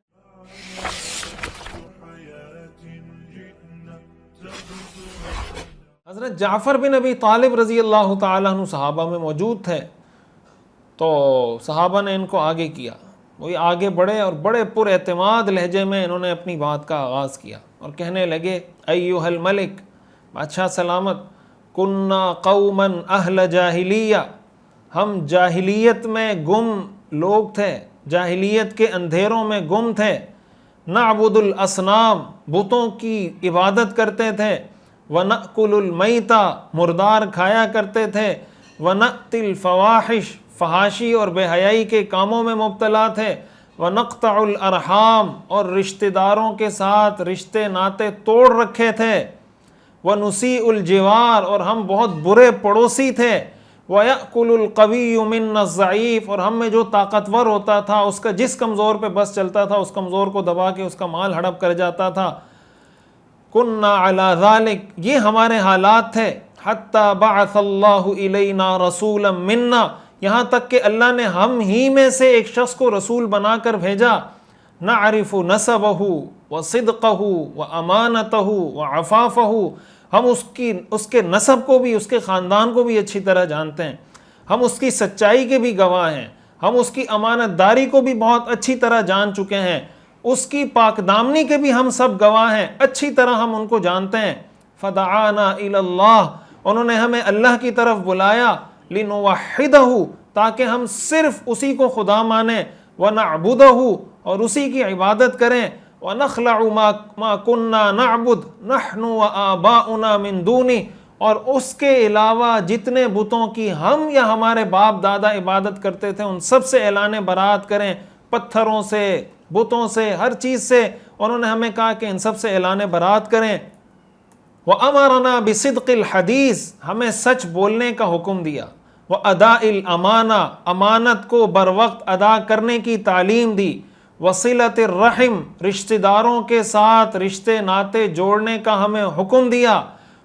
[SPEAKER 2] حضرت جعفر بن ابی طالب رضی اللہ تعالیٰ عنہ صحابہ میں موجود تھے، تو صحابہ نے ان کو آگے کیا، وہی آگے بڑھے اور بڑے پر اعتماد لہجے میں انہوں نے اپنی بات کا آغاز کیا اور کہنے لگے، ایھا الملک، بادشاہ سلامت، کننا قوما اہل جاہلیہ، ہم جاہلیت میں گم لوگ تھے، جاہلیت کے اندھیروں میں گم تھے، نعبد الاصنام، بتوں کی عبادت کرتے تھے، ونأکل المیتہ، مردار کھایا کرتے تھے، ونأتی الفواحش، فحاشی اور بے حیائی کے کاموں میں مبتلا تھے، ونقطع الارحام، اور رشتہ داروں کے ساتھ رشتے ناتے توڑ رکھے تھے، ونسیء الجوار، اور ہم بہت برے پڑوسی تھے، وَيَأْكُلُ الْقَوِيُّ مِنَّا الضَّعِيفَ، اور ہم میں جو طاقتور ہوتا تھا اس کا جس کمزور پہ بس چلتا تھا اس کمزور کو دبا کے اس کا مال ہڑپ کر جاتا تھا۔ كُنَّا عَلَى ذَلِكَ، یہ ہمارے حالات تھے، حَتَّى بَعَثَ اللَّهُ إِلَيْنَا رَسُولًا مِنَّا، یہاں تک کہ اللہ نے ہم ہی میں سے ایک شخص کو رسول بنا کر بھیجا، نعرف نسبہ وصدقہ وامانتہ وعفافہ، ہم اس کے نسب کو بھی، اس کے خاندان کو بھی اچھی طرح جانتے ہیں، ہم اس کی سچائی کے بھی گواہ ہیں، ہم اس کی امانت داری کو بھی بہت اچھی طرح جان چکے ہیں، اس کی پاک دامنی کے بھی ہم سب گواہ ہیں، اچھی طرح ہم ان کو جانتے ہیں۔ فدعانا الی اللہ، انہوں نے ہمیں اللہ کی طرف بلایا، لنوحدہ، تاکہ ہم صرف اسی کو خدا مانیں، ونعبدہ، اور اسی کی عبادت کریں، وَنَخْلَعُ مَا كُنَّا نَعْبُدُ نَحْنُ وَآبَاؤُنَا مِن دُونِهِ، اور اس کے علاوہ جتنے بتوں کی ہم یا ہمارے باپ دادا عبادت کرتے تھے ان سب سے اعلان برات کریں، پتھروں سے، بتوں سے، ہر چیز سے انہوں نے ہمیں کہا کہ ان سب سے اعلان برات کریں۔ وَأَمَرَنَا بِصِدْقِ الْحَدِيثِ، ہمیں سچ بولنے کا حکم دیا، وَأَدَاءِ الْأَمَانَہ، امانت کو بر وقت ادا کرنے کی تعلیم دی، وصلۃ الرحم، رشتہ داروں کے ساتھ رشتے ناتے جوڑنے کا ہمیں حکم دیا،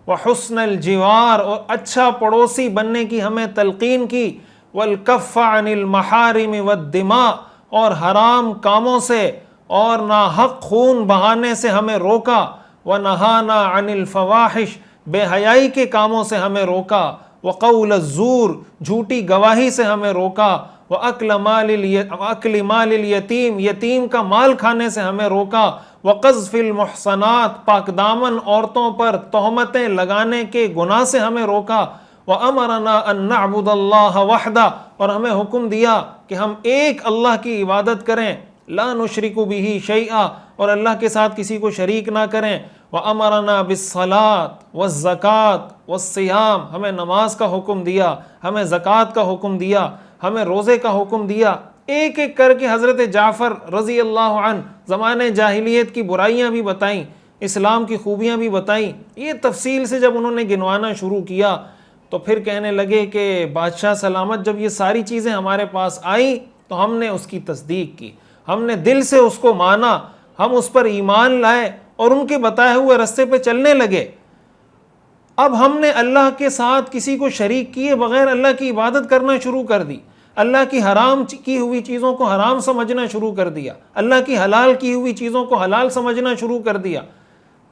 [SPEAKER 2] وحسن الجوار، اور اچھا پڑوسی بننے کی ہمیں تلقین کی، والکف عن المحارم والدماء، اور حرام کاموں سے اور ناحق خون بہانے سے ہمیں روکا، ونہانا عن الفواحش، بے حیائی کے کاموں سے ہمیں روکا، وقول الزور، جھوٹی گواہی سے ہمیں روکا، وَأَكْلِ مَالِ الْيَتِيمِ، یتیم کا مال کھانے سے ہمیں روکا، وَقَذْفِ الْمُحْصَنَاتِ، پاک دامن عورتوں پر تہمتیں لگانے کے گناہ سے ہمیں روکا، وَأَمَرَنَا أَن نَعْبُدَ اللَّهَ وَحْدَهُ، اور ہمیں حکم دیا کہ ہم ایک اللہ کی عبادت کریں، لا نشرک بہ شیئا، اور اللہ کے ساتھ کسی کو شریک نہ کریں، وَأَمَرَنَا بِالصَّلَاةِ وَالزَّكَاةِ وَالصِّيَامِ، ہمیں نماز کا حکم دیا، ہمیں زکوٰۃ کا حکم دیا، ہمیں روزے کا حکم دیا۔ ایک ایک کر کے حضرت جعفر رضی اللہ عنہ زمانے جاہلیت کی برائیاں بھی بتائیں، اسلام کی خوبیاں بھی بتائیں۔ یہ تفصیل سے جب انہوں نے گنوانا شروع کیا تو پھر کہنے لگے کہ بادشاہ سلامت، جب یہ ساری چیزیں ہمارے پاس آئیں تو ہم نے اس کی تصدیق کی، ہم نے دل سے اس کو مانا، ہم اس پر ایمان لائے اور ان کے بتائے ہوئے رستے پہ چلنے لگے۔ اب ہم نے اللہ کے ساتھ کسی کو شریک کیے بغیر اللہ کی عبادت کرنا شروع کر دی، اللہ کی حرام کی ہوئی چیزوں کو حرام سمجھنا شروع کر دیا، اللہ کی حلال کی ہوئی چیزوں کو حلال سمجھنا شروع کر دیا۔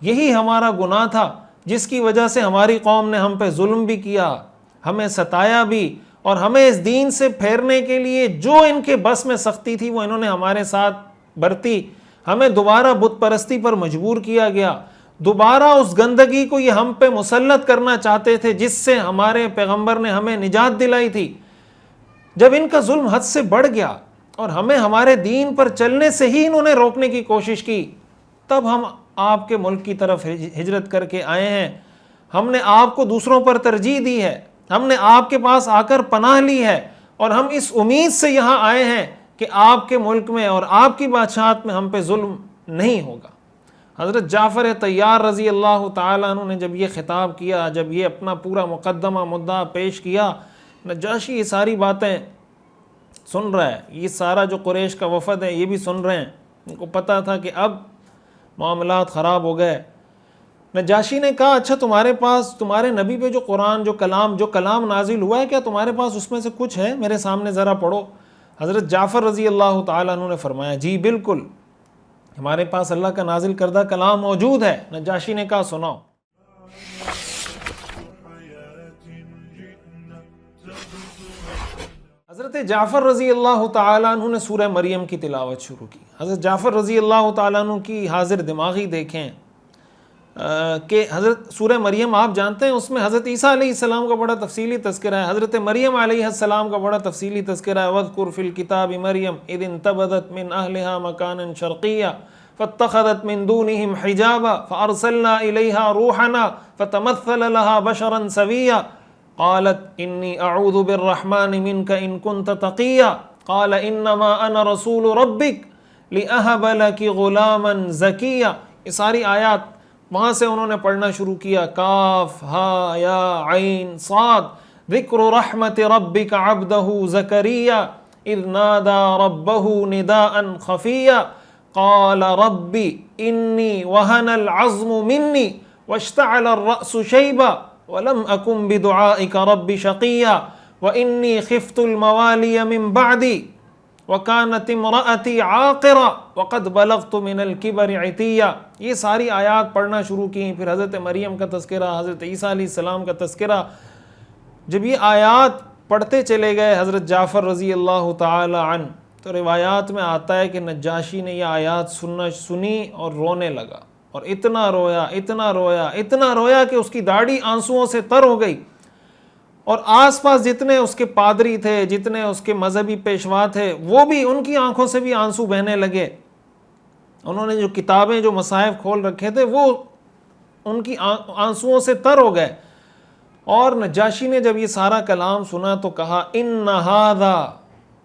[SPEAKER 2] یہی ہمارا گناہ تھا جس کی وجہ سے ہماری قوم نے ہم پہ ظلم بھی کیا، ہمیں ستایا بھی، اور ہمیں اس دین سے پھیرنے کے لیے جو ان کے بس میں سختی تھی وہ انہوں نے ہمارے ساتھ برتی، ہمیں دوبارہ بت پرستی پر مجبور کیا گیا، دوبارہ اس گندگی کو یہ ہم پہ مسلط کرنا چاہتے تھے جس سے ہمارے پیغمبر نے ہمیں نجات دلائی تھی۔ جب ان کا ظلم حد سے بڑھ گیا اور ہمیں ہمارے دین پر چلنے سے ہی انہوں نے روکنے کی کوشش کی، تب ہم آپ کے ملک کی طرف ہجرت کر کے آئے ہیں۔ ہم نے آپ کو دوسروں پر ترجیح دی ہے، ہم نے آپ کے پاس آ کر پناہ لی ہے، اور ہم اس امید سے یہاں آئے ہیں کہ آپ کے ملک میں اور آپ کی بادشاہت میں ہم پہ ظلم نہیں ہوگا۔ حضرت جعفر طیار رضی اللہ تعالیٰ عنہ نے جب یہ خطاب کیا، جب یہ اپنا پورا مقدمہ مدعا پیش کیا، نجاشی یہ ساری باتیں سن رہا ہے، یہ سارا جو قریش کا وفد ہے یہ بھی سن رہے ہیں، ان کو پتہ تھا کہ اب معاملات خراب ہو گئے۔ نجاشی نے کہا اچھا تمہارے پاس تمہارے نبی پہ جو قرآن جو کلام نازل ہوا ہے کیا تمہارے پاس اس میں سے کچھ ہے؟ میرے سامنے ذرا پڑھو۔ حضرت جعفر رضی اللہ تعالیٰ عنہ نے فرمایا جی بالکل، ہمارے پاس اللہ کا نازل کردہ کلام موجود ہے۔ نجاشی نے کہا سناؤ۔ حضرت جعفر رضی اللہ تعالیٰ عنہ نے سورہ مریم کی تلاوت شروع کی۔ حضرت جعفر رضی اللہ تعالیٰ عنہ کی حاضر دماغی دیکھیں کہ حضرت سورہ مریم آپ جانتے ہیں اس میں حضرت عیسیٰ علیہ السلام کا بڑا تفصیلی تذکرہ ہے، حضرت مریم علیہ السلام کا بڑا تفصیلی تذکرہ ہے۔ وَاذْكُرْ فِي الْكِتَابِ مَرْيَمَ إِذِ انْتَبَذَتْ مِنْ أَهْلِهَا مَكَانًا شَرْقِيًّا فَاتَّخَذَتْ مِنْ دُونِهِمْ حِجَابًا فَأَرْسَلْنَا إِلَيْهَا رُوحَنَا فَتَمَثَّلَ لَهَا بَشَرًا سَوِيًّا قالت انی اعوذ بالرحمن منک ان کنت تقیا قال انما انا رسول ربک لأہب لک غلاما زکیا۔ یہ ساری آیات وہاں سے انہوں نے پڑھنا شروع کیا، کاف ہا یا عین صاد، ذکر رحمت ربک عبدہ زکریا اذ نادا ربہ نداء خفیا قال رب انی وہن العظم منی واشتعل الرأس شیبا وَلَمْ أَكُمْ بِدُعَائِكَ رَبِّ شَقِيًّا وَإِنِّي خِفْتُ الْمَوَالِيَ مِنْ بَعْدِي وَكَانَتِ امْرَأَتِي عَاقِرًا وَقَدْ بَلَغْتُ مِنَ الْكِبَرِ عِتِيًّا۔ یہ ساری آیات پڑھنا شروع کی، پھر حضرت مریم کا تذکرہ، حضرت عیسیٰ علیہ السلام کا تذکرہ۔ جب یہ آیات پڑھتے چلے گئے حضرت جعفر رضی اللہ تعالی عنہ، تو روایات میں آتا ہے کہ نجاشی نے یہ آیات سنی اور رونے لگا، اور اتنا رویا اتنا رویا اتنا رویا کہ اس کی داڑھی آنسوؤں سے تر ہو گئی، اور آس پاس جتنے اس کے پادری تھے، جتنے اس کے مذہبی پیشوا تھے، وہ بھی ان کی آنکھوں سے بھی آنسو بہنے لگے۔ انہوں نے جو کتابیں جو مصاحف کھول رکھے تھے وہ ان کی آنسوؤں سے تر ہو گئے۔ اور نجاشی نے جب یہ سارا کلام سنا تو کہا ان ھذا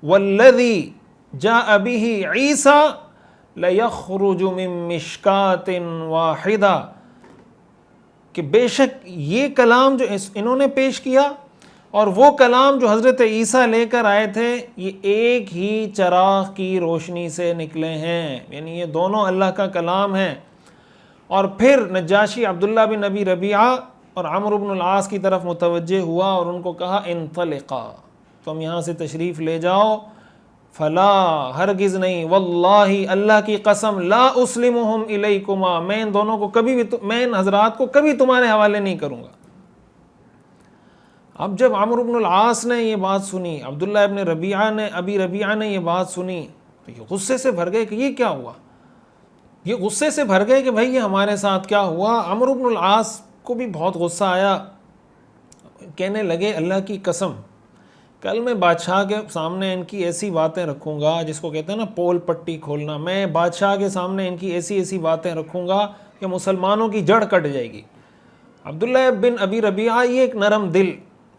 [SPEAKER 2] والذی جاء به عیسیٰ لَيَخْرُجُ مِن مِشْكَاةٍ وَاحِدَةٍ، کہ بے شک یہ کلام جو انہوں نے پیش کیا اور وہ کلام جو حضرت عیسیٰ لے کر آئے تھے یہ ایک ہی چراغ کی روشنی سے نکلے ہیں، یعنی یہ دونوں اللہ کا کلام ہیں۔ اور پھر نجاشی عبداللہ بن ابی ربیعہ اور عمرو بن العاص کی طرف متوجہ ہوا اور ان کو کہا انطلقا، تم یہاں سے تشریف لے جاؤ، فلا ہرگز نہیں، واللہ اللہ کی قسم، لا اسلمہم الیکما، میں ان دونوں کو کبھی بھی میں ان حضرات کو کبھی تمہارے حوالے نہیں کروں گا۔ اب جب عمرو بن العاص نے یہ بات سنی، عبداللہ ابن ابی ربیعہ نے یہ بات سنی، تو یہ غصے سے بھر گئے کہ یہ کیا ہوا، یہ غصے سے بھر گئے کہ بھائی یہ ہمارے ساتھ کیا ہوا۔ عمرو بن العاص کو بھی بہت غصہ آیا، کہنے لگے اللہ کی قسم کل میں بادشاہ کے سامنے ان کی ایسی باتیں رکھوں گا، جس کو کہتے ہیں نا پول پٹی کھولنا، میں بادشاہ کے سامنے ان کی ایسی باتیں رکھوں گا کہ مسلمانوں کی جڑ کٹ جائے گی۔ عبداللہ بن ابی ربیعہ یہ ایک نرم دل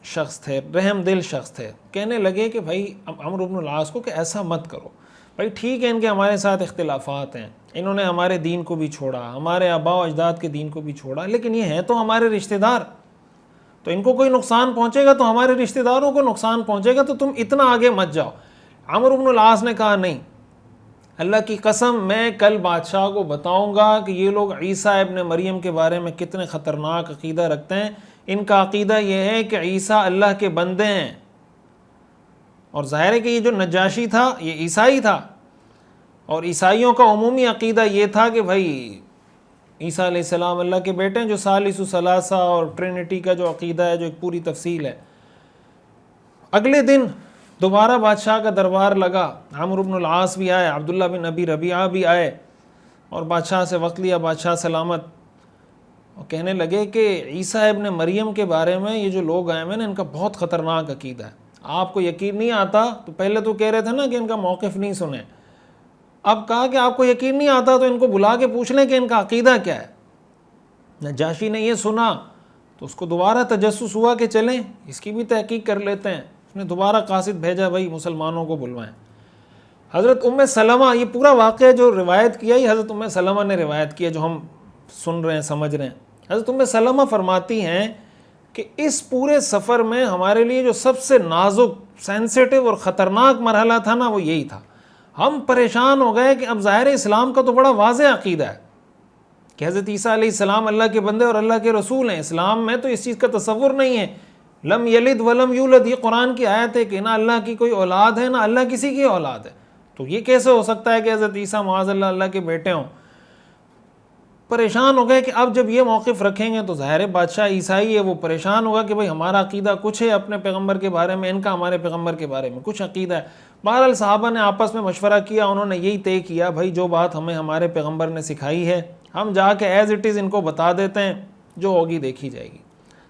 [SPEAKER 2] شخص تھے، رحم دل شخص تھے، کہنے لگے کہ بھائی عمرو بن العاص کو کہ ایسا مت کرو، بھائی ٹھیک ہے ان کے ہمارے ساتھ اختلافات ہیں، انہوں نے ہمارے دین کو بھی چھوڑا، ہمارے آباء و اجداد کے دین کو بھی چھوڑا، لیکن یہ ہیں تو ہمارے رشتہ دار، تو ان کو کوئی نقصان پہنچے گا تو ہمارے رشتہ داروں کو نقصان پہنچے گا، تو تم اتنا آگے مت جاؤ۔ عمرو بن العاص نے کہا نہیں، اللہ کی قسم میں کل بادشاہ کو بتاؤں گا کہ یہ لوگ عیسیٰ ابن مریم کے بارے میں کتنے خطرناک عقیدہ رکھتے ہیں، ان کا عقیدہ یہ ہے کہ عیسیٰ اللہ کے بندے ہیں، اور ظاہر ہے کہ یہ جو نجاشی تھا یہ عیسائی تھا، اور عیسائیوں کا عمومی عقیدہ یہ تھا کہ بھائی عیسیٰ علیہ السلام اللہ کے بیٹے ہیں، جو ثالث ثلاثہ اور ٹرینٹی کا جو عقیدہ ہے، جو ایک پوری تفصیل ہے۔ اگلے دن دوبارہ بادشاہ کا دربار لگا، عمرو بن العاص بھی آئے، عبداللہ بن ابی ربیعہ بھی آئے، اور بادشاہ سے وقت لیا، بادشاہ سلامت، اور کہنے لگے کہ عیسیٰ ابن مریم کے بارے میں یہ جو لوگ آئے ہیں نا، ان کا بہت خطرناک عقیدہ ہے، آپ کو یقین نہیں آتا، تو پہلے تو کہہ رہے تھے نا کہ ان کا موقف نہیں سنیں، اب کہا کہ آپ کو یقین نہیں آتا تو ان کو بلا کے پوچھ لیں کہ ان کا عقیدہ کیا ہے۔ نجاشی نے یہ سنا تو اس کو دوبارہ تجسس ہوا کہ چلیں اس کی بھی تحقیق کر لیتے ہیں، اس نے دوبارہ قاصد بھیجا، بھائی مسلمانوں کو بلوائیں۔ حضرت ام سلمہ، یہ پورا واقعہ جو روایت کیا یہ حضرت ام سلمہ نے روایت کیا، جو ہم سن رہے ہیں سمجھ رہے ہیں۔ حضرت ام سلمہ فرماتی ہیں کہ اس پورے سفر میں ہمارے لیے جو سب سے نازک، سینسیٹیو اور خطرناک مرحلہ تھا نا، وہ یہی تھا۔ ہم پریشان ہو گئے کہ اب ظاہر اسلام کا تو بڑا واضح عقیدہ ہے کہ حضرت عیسیٰ علیہ السلام اللہ کے بندے اور اللہ کے رسول ہیں، اسلام میں تو اس چیز کا تصور نہیں ہے، لم یلد ولم یولد، یہ قرآن کی آیت ہے کہ نہ اللہ کی کوئی اولاد ہے نہ اللہ کسی کی اولاد ہے، تو یہ کیسے ہو سکتا ہے کہ حضرت عیسیٰ معاذ اللہ اللہ کے بیٹے ہوں۔ پریشان ہو گئے کہ اب جب یہ موقف رکھیں گے تو ظاہر بادشاہ عیسائی ہے، وہ پریشان ہوگا کہ بھئی ہمارا عقیدہ کچھ ہے اپنے پیغمبر کے بارے میں، ان کا ہمارے پیغمبر کے بارے میں کچھ عقیدہ ہے۔ بہرحال صحابہ نے آپس میں مشورہ کیا، انہوں نے یہی طے کیا، بھائی جو بات ہمیں ہمارے پیغمبر نے سکھائی ہے ہم جا کے ایز اٹ از ان کو بتا دیتے ہیں، جو ہوگی دیکھی جائے گی۔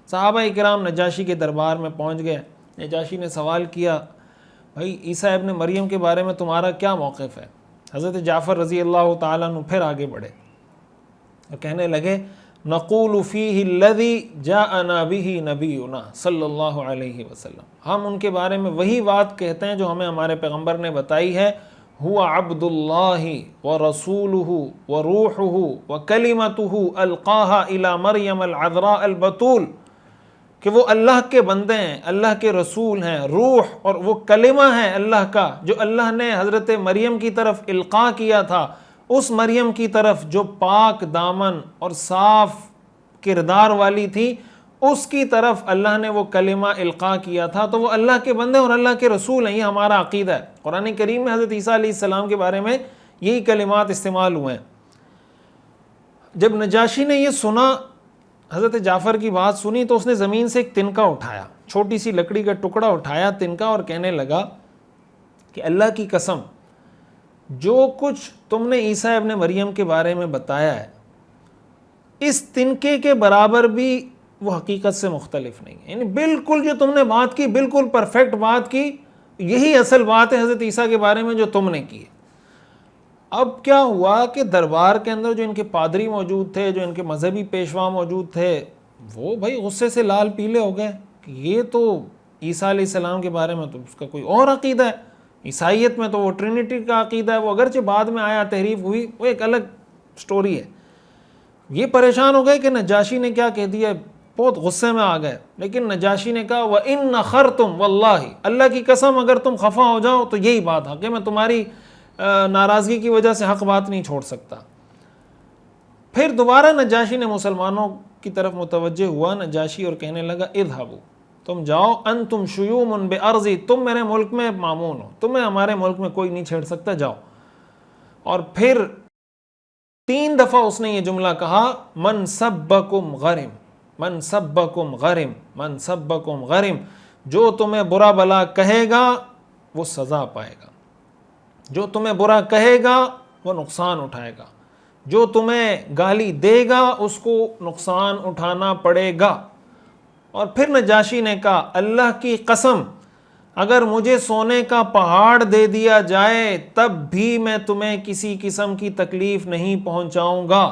[SPEAKER 2] صحابہ اکرام نجاشی کے دربار میں پہنچ گئے، نجاشی نے سوال کیا، بھائی عیسیٰ ابن مریم کے بارے میں تمہارا کیا موقف ہے؟ حضرت جعفر رضی اللہ تعالیٰ عنہ پھر آگے بڑھے اور کہنے لگے، نقول فیہ الذی جاءنا بہ نبینا صلی اللہ علیہ وسلم، ہم ان کے بارے میں وہی بات کہتے ہیں جو ہمیں ہمارے پیغمبر نے بتائی ہے، هو عبد اللہ ورسولہ وروحہ وکلمتہ القاها الی مریم العذراء البتول، کہ وہ اللہ کے بندے ہیں، اللہ کے رسول ہیں، روح اور وہ کلمہ ہے اللہ کا جو اللہ نے حضرت مریم کی طرف القاء کیا تھا، اس مریم کی طرف جو پاک دامن اور صاف کردار والی تھی، اس کی طرف اللہ نے وہ کلمہ القاء کیا تھا، تو وہ اللہ کے بندے اور اللہ کے رسول ہیں، یہ ہمارا عقیدہ ہے۔ قرآن کریم میں حضرت عیسیٰ علیہ السلام کے بارے میں یہی کلمات استعمال ہوئے ہیں۔ جب نجاشی نے یہ سنا، حضرت جعفر کی بات سنی، تو اس نے زمین سے ایک تنکا اٹھایا، چھوٹی سی لکڑی کا ٹکڑا اٹھایا تنکا، اور کہنے لگا کہ اللہ کی قسم، جو کچھ تم نے عیسیٰ ابن مریم کے بارے میں بتایا ہے اس تنکے کے برابر بھی وہ حقیقت سے مختلف نہیں ہے، یعنی بالکل جو تم نے بات کی بالکل پرفیکٹ بات کی، یہی اصل بات ہے حضرت عیسیٰ کے بارے میں جو تم نے کی ہے۔ اب کیا ہوا کہ دربار کے اندر جو ان کے پادری موجود تھے، جو ان کے مذہبی پیشوا موجود تھے، وہ بھائی غصے سے لال پیلے ہو گئے کہ یہ تو عیسیٰ علیہ السلام کے بارے میں تو اس کا کوئی اور عقیدہ ہے، عیسائیت میں تو وہ ٹرینٹی کا عقیدہ ہے، وہ اگرچہ بعد میں آیا تحریف ہوئی، وہ ایک الگ سٹوری ہے۔ یہ پریشان ہو گئے کہ نجاشی نے کیا کہہ دیا، بہت غصے میں آ گئے، لیکن نجاشی نے کہا وَإِنَّ خَرْتُمْ وَاللَّهِ، اللہ کی قسم اگر تم خفا ہو جاؤ تو یہی بات حق ہے، میں تمہاری ناراضگی کی وجہ سے حق بات نہیں چھوڑ سکتا۔ پھر دوبارہ نجاشی نے مسلمانوں کی طرف متوجہ ہوا، نجاشی، اور کہنے لگا اذهبوا، تم جاؤ، انتم شیوم بارضی، تم میرے ملک میں مامون ہو، تمہیں ہمارے ملک میں کوئی نہیں چھیڑ سکتا، جاؤ۔ اور پھر 3 دفعہ اس نے یہ جملہ کہا، من سبکم غرم، من سبکم غرم، من سبکم غرم، جو تمہیں برا بلا کہے گا وہ سزا پائے گا، جو تمہیں برا کہے گا وہ نقصان اٹھائے گا، جو تمہیں گالی دے گا اس کو نقصان اٹھانا پڑے گا۔ اور پھر نجاشی نے کہا اللہ کی قسم اگر مجھے سونے کا پہاڑ دے دیا جائے تب بھی میں تمہیں کسی قسم کی تکلیف نہیں پہنچاؤں گا۔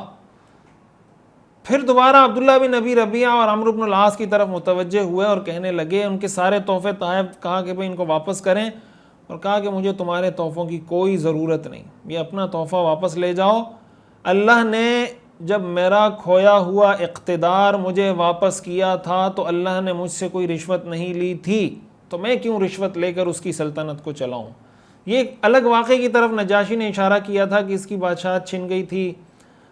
[SPEAKER 2] پھر دوبارہ عبداللہ بن ابی ربیعہ اور عمرو بن العاص کی طرف متوجہ ہوئے اور کہنے لگے، ان کے سارے تحفے تحائف کہا کہ بھئی ان کو واپس کریں، اور کہا کہ مجھے تمہارے تحفوں کی کوئی ضرورت نہیں، یہ اپنا تحفہ واپس لے جاؤ، اللہ نے جب میرا کھویا ہوا اقتدار مجھے واپس کیا تھا تو اللہ نے مجھ سے کوئی رشوت نہیں لی تھی، تو میں کیوں رشوت لے کر اس کی سلطنت کو چلاؤں۔ یہ ایک الگ واقعے کی طرف نجاشی نے اشارہ کیا تھا کہ اس کی بادشاہت چھن گئی تھی،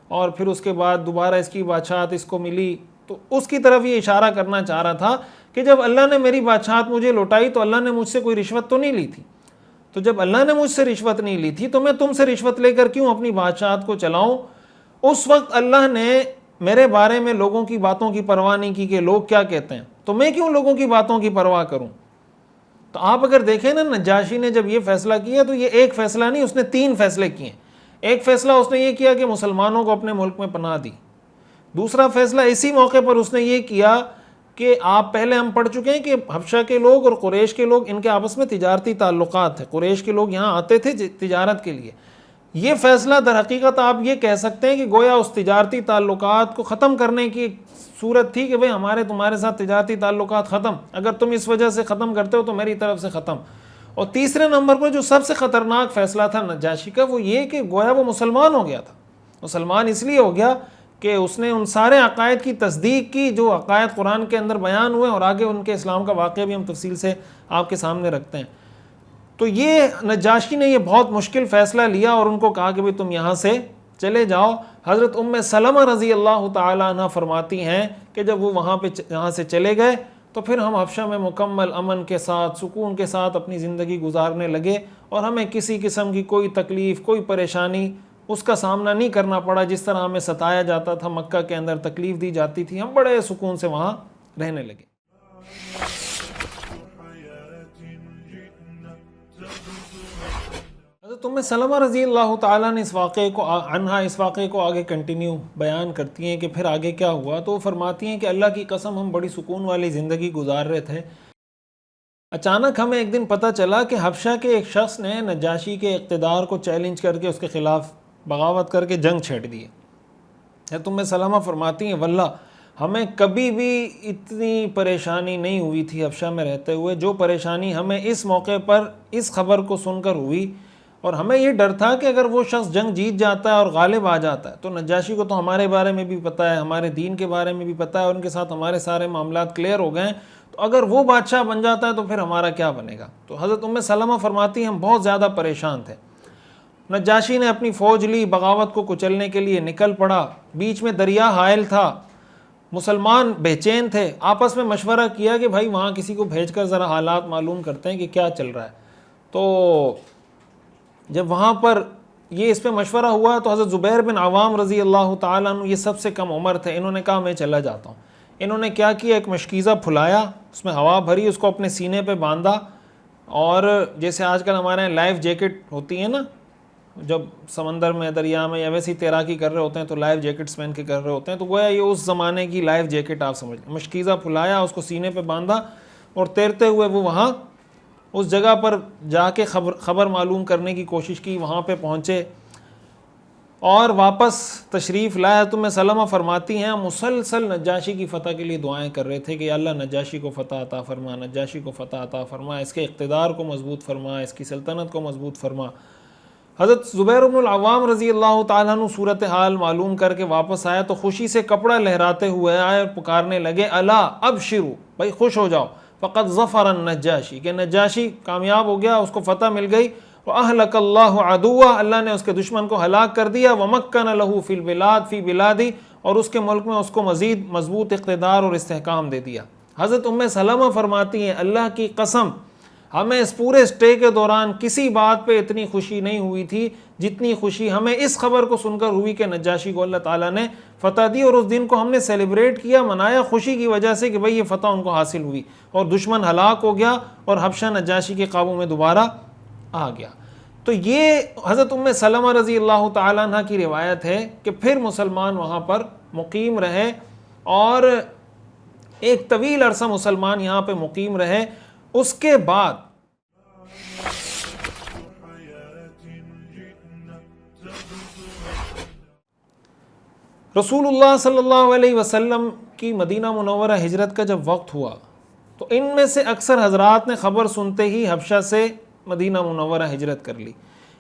[SPEAKER 2] اور پھر اس کے بعد دوبارہ اس کی بادشاہت اس کو ملی، تو اس کی طرف یہ اشارہ کرنا چاہ رہا تھا کہ جب اللہ نے میری بادشاہت مجھے لوٹائی تو اللہ نے مجھ سے کوئی رشوت تو نہیں لی تھی، تو جب اللہ نے مجھ سے رشوت نہیں لی تھی تو میں تم سے رشوت لے کر کیوں اپنی بادشاہت کو چلاؤں؟ اس وقت اللہ نے میرے بارے میں لوگوں کی باتوں کی پرواہ نہیں کی کہ لوگ کیا کہتے ہیں، تو میں کیوں لوگوں کی باتوں کی پرواہ کروں؟ تو آپ اگر دیکھیں نا، نجاشی نے جب یہ فیصلہ کیا تو یہ ایک فیصلہ نہیں، اس نے 3 فیصلے کیے۔ ایک فیصلہ اس نے یہ کیا کہ مسلمانوں کو اپنے ملک میں پناہ دی۔ دوسرا فیصلہ اسی موقع پر اس نے یہ کیا کہ آپ پہلے ہم پڑھ چکے ہیں کہ حبشہ کے لوگ اور قریش کے لوگ، ان کے آپس میں تجارتی تعلقات تھے، قریش کے لوگ یہاں آتے تھے تجارت کے لیے۔ یہ فیصلہ در حقیقت آپ یہ کہہ سکتے ہیں کہ گویا اس تجارتی تعلقات کو ختم کرنے کی صورت تھی کہ بھئی ہمارے تمہارے ساتھ تجارتی تعلقات ختم، اگر تم اس وجہ سے ختم کرتے ہو تو میری طرف سے ختم۔ اور تیسرے نمبر پر جو سب سے خطرناک فیصلہ تھا نجاشی کا، وہ یہ کہ گویا وہ مسلمان ہو گیا تھا۔ مسلمان اس لیے ہو گیا کہ اس نے ان سارے عقائد کی تصدیق کی جو عقائد قرآن کے اندر بیان ہوئے، اور آگے ان کے اسلام کا واقعہ بھی ہم تفصیل سے آپ کے سامنے رکھتے ہیں۔ تو یہ نجاشی نے یہ بہت مشکل فیصلہ لیا اور ان کو کہا کہ بھئی تم یہاں سے چلے جاؤ۔ حضرت ام سلمہ رضی اللہ تعالیٰ عنہ فرماتی ہیں کہ جب وہ یہاں سے چلے گئے تو پھر ہم حبشہ میں مکمل امن کے ساتھ، سکون کے ساتھ اپنی زندگی گزارنے لگے، اور ہمیں کسی قسم کی کوئی تکلیف، کوئی پریشانی اس کا سامنا نہیں کرنا پڑا۔ جس طرح ہمیں ستایا جاتا تھا، مکہ کے اندر تکلیف دی جاتی تھی، ہم بڑے سکون سے وہاں رہنے لگے۔ حضرت ام سلمہ رضی اللہ تعالیٰ نے اس واقعے کو آگے کنٹینیو بیان کرتی ہیں کہ پھر آگے کیا ہوا، تو وہ فرماتی ہیں کہ اللہ کی قسم ہم بڑی سکون والی زندگی گزار رہے تھے، اچانک ہمیں ایک دن پتہ چلا کہ حبشہ کے ایک شخص نے نجاشی کے اقتدار کو چیلنج کر کے اس کے خلاف بغاوت کر کے جنگ چھیڑ دی ہے۔ ام سلمہ فرماتی ہیں واللہ ہمیں کبھی بھی اتنی پریشانی نہیں ہوئی تھی حبشہ میں رہتے ہوئے جو پریشانی ہمیں اس موقع پر اس خبر کو سن کر ہوئی، اور ہمیں یہ ڈر تھا کہ اگر وہ شخص جنگ جیت جاتا ہے اور غالب آ جاتا ہے تو نجاشی کو تو ہمارے بارے میں بھی پتہ ہے، ہمارے دین کے بارے میں بھی پتہ ہے، اور ان کے ساتھ ہمارے سارے معاملات کلیئر ہو گئے ہیں، تو اگر وہ بادشاہ بن جاتا ہے تو پھر ہمارا کیا بنے گا۔ تو حضرت ام سلمہ فرماتی ہیں ہم بہت زیادہ پریشان تھے۔ نجاشی نے اپنی فوج لی، بغاوت کو کچلنے کے لیے نکل پڑا، بیچ میں دریا حائل تھا، مسلمان بے چین تھے، آپس میں مشورہ کیا کہ بھائی وہاں کسی کو بھیج کر ذرا حالات معلوم کرتے ہیں کہ کیا چل رہا ہے۔ تو جب وہاں پر یہ اس پہ مشورہ ہوا تو حضرت زبیر بن عوام رضی اللہ تعالیٰ عنہ یہ سب سے کم عمر تھے، انہوں نے کہا میں چلا جاتا ہوں۔ انہوں نے کیا کیا، ایک مشکیزہ پھلایا، اس میں ہوا بھری، اس کو اپنے سینے پہ باندھا، اور جیسے آج کل ہمارے یہاں لائف جیکٹ ہوتی ہے نا، جب سمندر میں، دریا میں یا ویسی تیراکی کر رہے ہوتے ہیں تو لائف جیکٹس پہن کے کر رہے ہوتے ہیں، تو گویا یہ اس زمانے کی لائف جیکٹ آپ سمجھ لیں۔ مشکیزہ پھلایا، اس کو سینے پہ باندھا، اور تیرتے ہوئے وہ وہاں اس جگہ پر جا کے خبر معلوم کرنے کی کوشش کی، وہاں پہ پہنچے اور واپس تشریف لائے۔ ام سلمہ فرماتی ہیں مسلسل نجاشی کی فتح کے لیے دعائیں کر رہے تھے کہ اللہ نجاشی کو فتح عطا فرما، نجاشی کو فتح عطا فرما، اس کے اقتدار کو مضبوط فرما، اس کی سلطنت کو مضبوط فرما۔ حضرت زبیر بن العوام رضی اللہ تعالیٰ عنہ صورتحال معلوم کر کے واپس آیا تو خوشی سے کپڑا لہراتے ہوئے آئے اور پکارنے لگے الا ابشروا، بھائی خوش ہو جاؤ، فقد ظفر النجاشی، کہ نجاشی کامیاب ہو گیا، اس کو فتح مل گئی، وَأَهْلَكَ اللَّهُ عَدُوَّهُ، اللہ نے اس کے دشمن کو ہلاک کر دیا، وَمَكَّنَ لَهُ فِي الْبِلَادِ فِي بِلَادِ، اور اس کے ملک میں اس کو مزید مضبوط اقتدار اور استحکام دے دیا۔ حضرت ام سلمہ فرماتی ہیں اللہ کی قسم ہمیں اس پورے سٹے کے دوران کسی بات پہ اتنی خوشی نہیں ہوئی تھی جتنی خوشی ہمیں اس خبر کو سن کر ہوئی کہ نجاشی کو اللہ تعالیٰ نے فتح دی، اور اس دن کو ہم نے سیلیبریٹ کیا، منایا خوشی کی وجہ سے کہ بھئی یہ فتح ان کو حاصل ہوئی اور دشمن ہلاک ہو گیا اور حبشہ نجاشی کے قابو میں دوبارہ آ گیا۔ تو یہ حضرت ام سلمہ رضی اللہ تعالیٰ عنہ کی روایت ہے کہ پھر مسلمان وہاں پر مقیم رہے، اور ایک طویل عرصہ مسلمان یہاں پہ مقیم رہے۔ اس کے بعد رسول اللہ صلی اللہ علیہ وسلم کی مدینہ منورہ ہجرت کا جب وقت ہوا تو ان میں سے اکثر حضرات نے خبر سنتے ہی حبشہ سے مدینہ منورہ ہجرت کر لی۔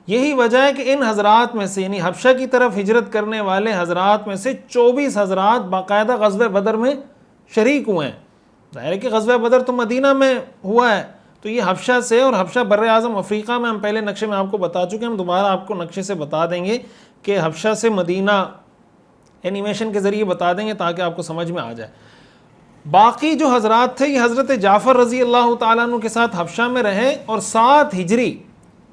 [SPEAKER 2] یہی وجہ ہے کہ ان حضرات میں سے، یعنی حبشہ کی طرف ہجرت کرنے والے حضرات میں سے 24 حضرات باقاعدہ غزوہ بدر میں شریک ہوئے ہیں۔ ظاہر ہے کہ غزوہ بدر تو مدینہ میں ہوا ہے، تو یہ حبشہ سے، اور حبشہ بر اعظم افریقہ میں، ہم پہلے نقشے میں آپ کو بتا چکے ہیں، ہم دوبارہ آپ کو نقشے سے بتا دیں گے کہ حبشہ سے مدینہ اینیمیشن کے ذریعے بتا دیں گے تاکہ آپ کو سمجھ میں آ جائے۔ باقی جو حضرات تھے یہ حضرت جعفر رضی اللہ تعالیٰ عنہ کے ساتھ حبشہ میں رہے، اور 7 ہجری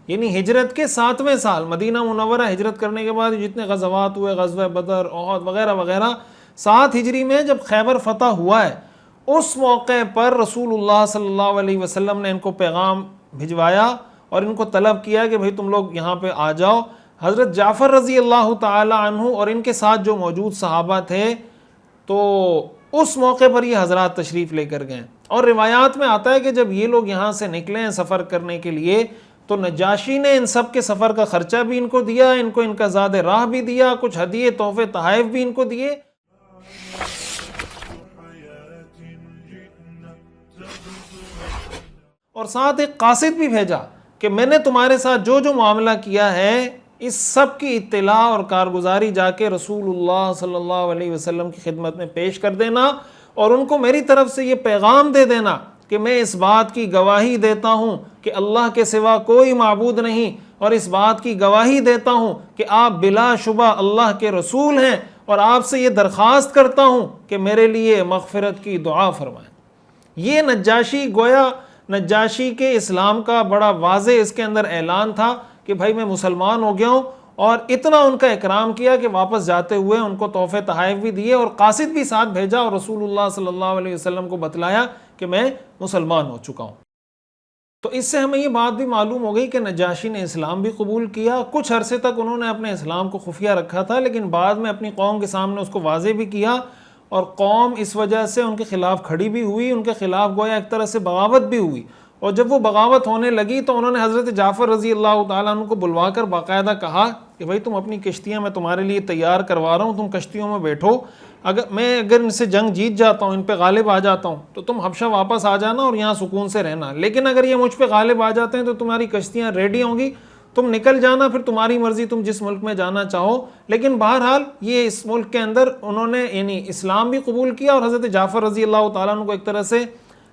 [SPEAKER 2] یعنی ہجرت کے 7ویں سال مدینہ منورہ ہجرت کرنے کے بعد جتنے غزوات ہوئے، غزوہ بدر، احد وغیرہ وغیرہ، 7 ہجری میں جب خیبر فتح ہوا ہے اس موقع پر رسول اللہ صلی اللہ علیہ وسلم نے ان کو پیغام بھجوایا اور ان کو طلب کیا کہ بھئی تم لوگ یہاں پہ آ جاؤ۔ حضرت جعفر رضی اللہ تعالی عنہ اور ان کے ساتھ جو موجود صحابہ تھے تو اس موقع پر یہ حضرات تشریف لے کر گئے، اور روایات میں آتا ہے کہ جب یہ لوگ یہاں سے نکلے ہیں سفر کرنے کے لیے تو نجاشی نے ان سب کے سفر کا خرچہ بھی ان کو دیا، ان کو ان کا زاد راہ بھی دیا، کچھ ہدیے تحفے تحائف بھی ان کو دیے۔ اور ساتھ ایک قاصد بھی بھیجا کہ میں نے تمہارے ساتھ جو جو معاملہ کیا ہے اس سب کی اطلاع اور کارگزاری جا کے رسول اللہ صلی اللہ علیہ وسلم کی خدمت میں پیش کر دینا، اور ان کو میری طرف سے یہ پیغام دے دینا کہ میں اس بات کی گواہی دیتا ہوں کہ اللہ کے سوا کوئی معبود نہیں، اور اس بات کی گواہی دیتا ہوں کہ آپ بلا شبہ اللہ کے رسول ہیں، اور آپ سے یہ درخواست کرتا ہوں کہ میرے لیے مغفرت کی دعا فرمائیں۔ یہ نجاشی گویا نجاشی کے اسلام کا بڑا واضح اس کے اندر اعلان تھا کہ بھائی میں مسلمان ہو گیا ہوں، اور اتنا ان کا اکرام کیا کہ واپس جاتے ہوئے ان کو تحفے تحائف بھی دیے اور قاصد بھی ساتھ بھیجا، اور رسول اللہ صلی اللہ علیہ وسلم کو بتلایا کہ میں مسلمان ہو چکا ہوں۔ تو اس سے ہمیں یہ بات بھی معلوم ہو گئی کہ نجاشی نے اسلام بھی قبول کیا۔ کچھ عرصے تک انہوں نے اپنے اسلام کو خفیہ رکھا تھا، لیکن بعد میں اپنی قوم کے سامنے اس کو واضح بھی کیا، اور قوم اس وجہ سے ان کے خلاف کھڑی بھی ہوئی، ان کے خلاف گویا ایک طرح سے بغاوت بھی ہوئی۔ اور جب وہ بغاوت ہونے لگی تو انہوں نے حضرت جعفر رضی اللہ تعالیٰ عنہ کو بلوا کر باقاعدہ کہا کہ بھائی تم اپنی کشتیاں میں تمہارے لیے تیار کروا رہا ہوں، تم کشتیوں میں بیٹھو، اگر ان سے جنگ جیت جاتا ہوں، ان پہ غالب آ جاتا ہوں تو تم حبشہ واپس آ جانا اور یہاں سکون سے رہنا، لیکن اگر یہ مجھ پہ غالب آ جاتے ہیں تو تمہاری کشتیاں ریڈی ہوں گی، تم نکل جانا، پھر تمہاری مرضی، تم جس ملک میں جانا چاہو۔ لیکن بہرحال یہ اس ملک کے اندر انہوں نے یعنی اسلام بھی قبول کیا، اور حضرت جعفر رضی اللہ تعالیٰ عنہ کو ایک طرح سے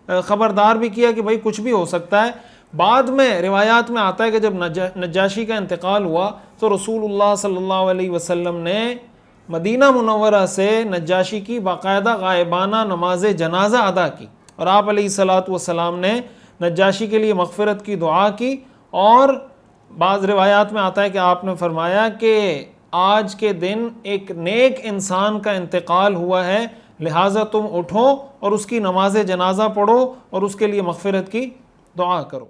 [SPEAKER 2] خبردار بھی کیا کہ بھائی کچھ بھی ہو سکتا ہے۔ بعد میں روایات میں آتا ہے کہ جب نجاشی کا انتقال ہوا تو رسول اللہ صلی اللہ علیہ وسلم نے مدینہ منورہ سے نجاشی کی باقاعدہ غائبانہ نماز جنازہ ادا کی، اور آپ علیہ الصلاۃ والسلام نے نجاشی کے لیے مغفرت کی دعا کی، اور بعض روایات میں آتا ہے کہ آپ نے فرمایا کہ آج کے دن ایک نیک انسان کا انتقال ہوا ہے، لہٰذا تم اٹھو اور اس کی نماز جنازہ پڑھو اور اس کے لیے مغفرت کی دعا کرو۔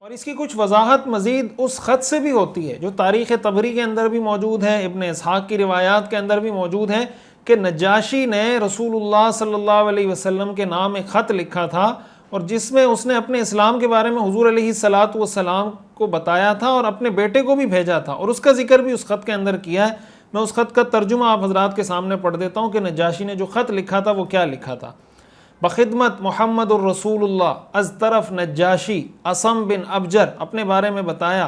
[SPEAKER 2] اور اس کی کچھ وضاحت مزید اس خط سے بھی ہوتی ہے جو تاریخ طبری کے اندر بھی موجود ہے، ابن اسحاق کی روایات کے اندر بھی موجود ہے کہ نجاشی نے رسول اللہ صلی اللہ علیہ وسلم کے نام ایک خط لکھا تھا، اور جس میں اس نے اپنے اسلام کے بارے میں حضور علیہ الصلاۃ والسلام کو بتایا تھا اور اپنے بیٹے کو بھی بھیجا تھا، اور اس کا ذکر بھی اس خط کے اندر کیا ہے۔ میں اس خط کا ترجمہ آپ حضرات کے سامنے پڑھ دیتا ہوں کہ نجاشی نے جو خط لکھا تھا وہ کیا لکھا تھا۔ بخدمت محمد الرسول اللہ از طرف نجاشی اسم بن ابجر، اپنے بارے میں بتایا،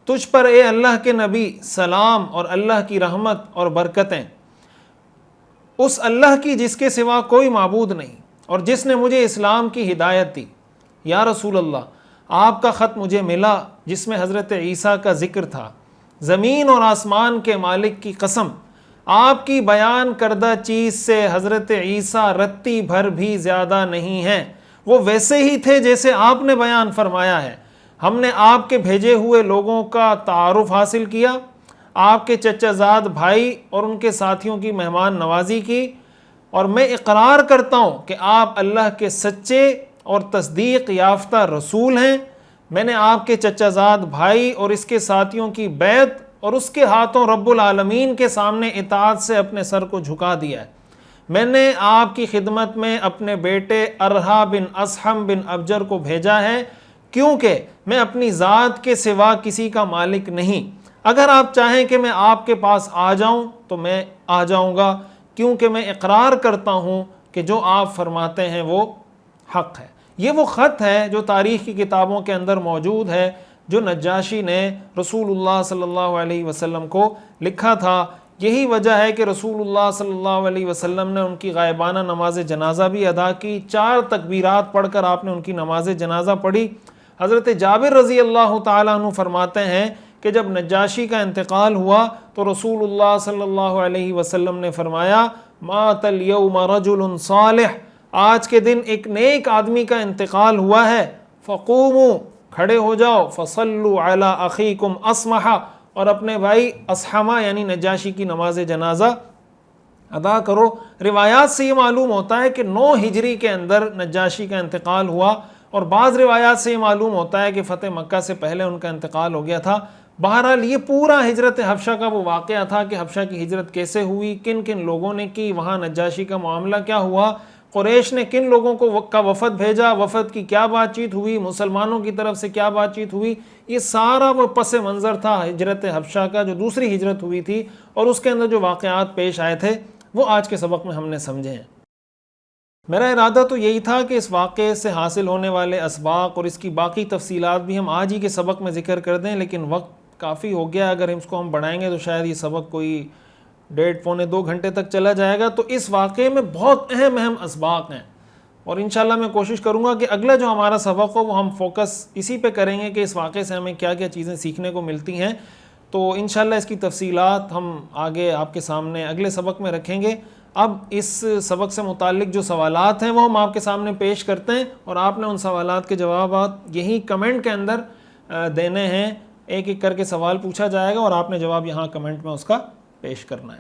[SPEAKER 2] تجھ پر اے اللہ کے نبی سلام اور اللہ کی رحمت اور برکتیں، اس اللہ کی جس کے سوا کوئی معبود نہیں اور جس نے مجھے اسلام کی ہدایت دی۔ یا رسول اللہ، آپ کا خط مجھے ملا جس میں حضرت عیسیٰ کا ذکر تھا، زمین اور آسمان کے مالک کی قسم، آپ کی بیان کردہ چیز سے حضرت عیسیٰ رتی بھر بھی زیادہ نہیں ہیں، وہ ویسے ہی تھے جیسے آپ نے بیان فرمایا ہے۔ ہم نے آپ کے بھیجے ہوئے لوگوں کا تعارف حاصل کیا، آپ کے چچا زاد بھائی اور ان کے ساتھیوں کی مہمان نوازی کی، اور میں اقرار کرتا ہوں کہ آپ اللہ کے سچے اور تصدیق یافتہ رسول ہیں۔ میں نے آپ کے چچا زاد بھائی اور اس کے ساتھیوں کی بیعت اور اس کے ہاتھوں رب العالمین کے سامنے اطاعت سے اپنے سر کو جھکا دیا ہے۔ میں نے آپ کی خدمت میں اپنے بیٹے ارحا بن اسحم بن ابجر کو بھیجا ہے، کیونکہ میں اپنی ذات کے سوا کسی کا مالک نہیں۔ اگر آپ چاہیں کہ میں آپ کے پاس آ جاؤں تو میں آ جاؤں گا، کیونکہ میں اقرار کرتا ہوں کہ جو آپ فرماتے ہیں وہ حق ہے۔ یہ وہ خط ہے جو تاریخ کی کتابوں کے اندر موجود ہے جو نجاشی نے رسول اللہ صلی اللہ علیہ وسلم کو لکھا تھا۔ یہی وجہ ہے کہ رسول اللہ صلی اللہ علیہ وسلم نے ان کی غائبانہ نماز جنازہ بھی ادا کی، 4 تکبیرات پڑھ کر آپ نے ان کی نماز جنازہ پڑھی۔ حضرت جابر رضی اللہ تعالیٰ عنہ فرماتے ہیں کہ جب نجاشی کا انتقال ہوا تو رسول اللہ صلی اللہ علیہ وسلم نے فرمایا مات الیوم رجل صالح، آج کے دن ایک نیک آدمی کا انتقال ہوا ہے، فقوموا، کھڑے ہو جاؤ، فصلوا علی اخیکم اصمحہ، اور اپنے بھائی اصحمہ یعنی نجاشی کی نماز جنازہ ادا کرو۔ روایات سے یہ معلوم ہوتا ہے کہ 9 ہجری کے اندر نجاشی کا انتقال ہوا، اور بعض روایات سے یہ معلوم ہوتا ہے کہ فتح مکہ سے پہلے ان کا انتقال ہو گیا تھا۔ بہرحال یہ پورا ہجرت حبشہ کا وہ واقعہ تھا کہ حبشہ کی ہجرت کیسے ہوئی، کن کن لوگوں نے کی، وہاں نجاشی کا معاملہ کیا ہوا، قریش نے کن لوگوں کا وفد بھیجا، وفد کی کیا بات چیت ہوئی، مسلمانوں کی طرف سے کیا بات چیت ہوئی، یہ سارا وہ پس منظر تھا ہجرت حبشہ کا، جو دوسری ہجرت ہوئی تھی، اور اس کے اندر جو واقعات پیش آئے تھے وہ آج کے سبق میں ہم نے سمجھے ہیں۔ میرا ارادہ تو یہی تھا کہ اس واقعے سے حاصل ہونے والے اسباق اور اس کی باقی تفصیلات بھی ہم آج ہی کے سبق میں ذکر کر دیں، لیکن وقت کافی ہو گیا، اگر اس کو ہم بڑھائیں گے تو شاید یہ سبق کوئی 1.5 پونے 2 گھنٹے تک چلا جائے گا۔ تو اس واقعے میں بہت اہم اسباق ہیں، اور انشاءاللہ میں کوشش کروں گا کہ اگلا جو ہمارا سبق ہو وہ ہم فوکس اسی پہ کریں گے کہ اس واقعے سے ہمیں کیا کیا چیزیں سیکھنے کو ملتی ہیں۔ تو انشاءاللہ اس کی تفصیلات ہم آگے آپ کے سامنے اگلے سبق میں رکھیں گے۔ اب اس سبق سے متعلق جو سوالات ہیں وہ ہم آپ کے سامنے پیش کرتے ہیں، اور آپ نے ان سوالات کے جوابات یہی کمنٹ کے اندر دینے ہیں، ایک ایک کر کے سوال پوچھا جائے گا اور آپ نے جواب یہاں کمنٹ میں اس کا پیش کرنا ہے۔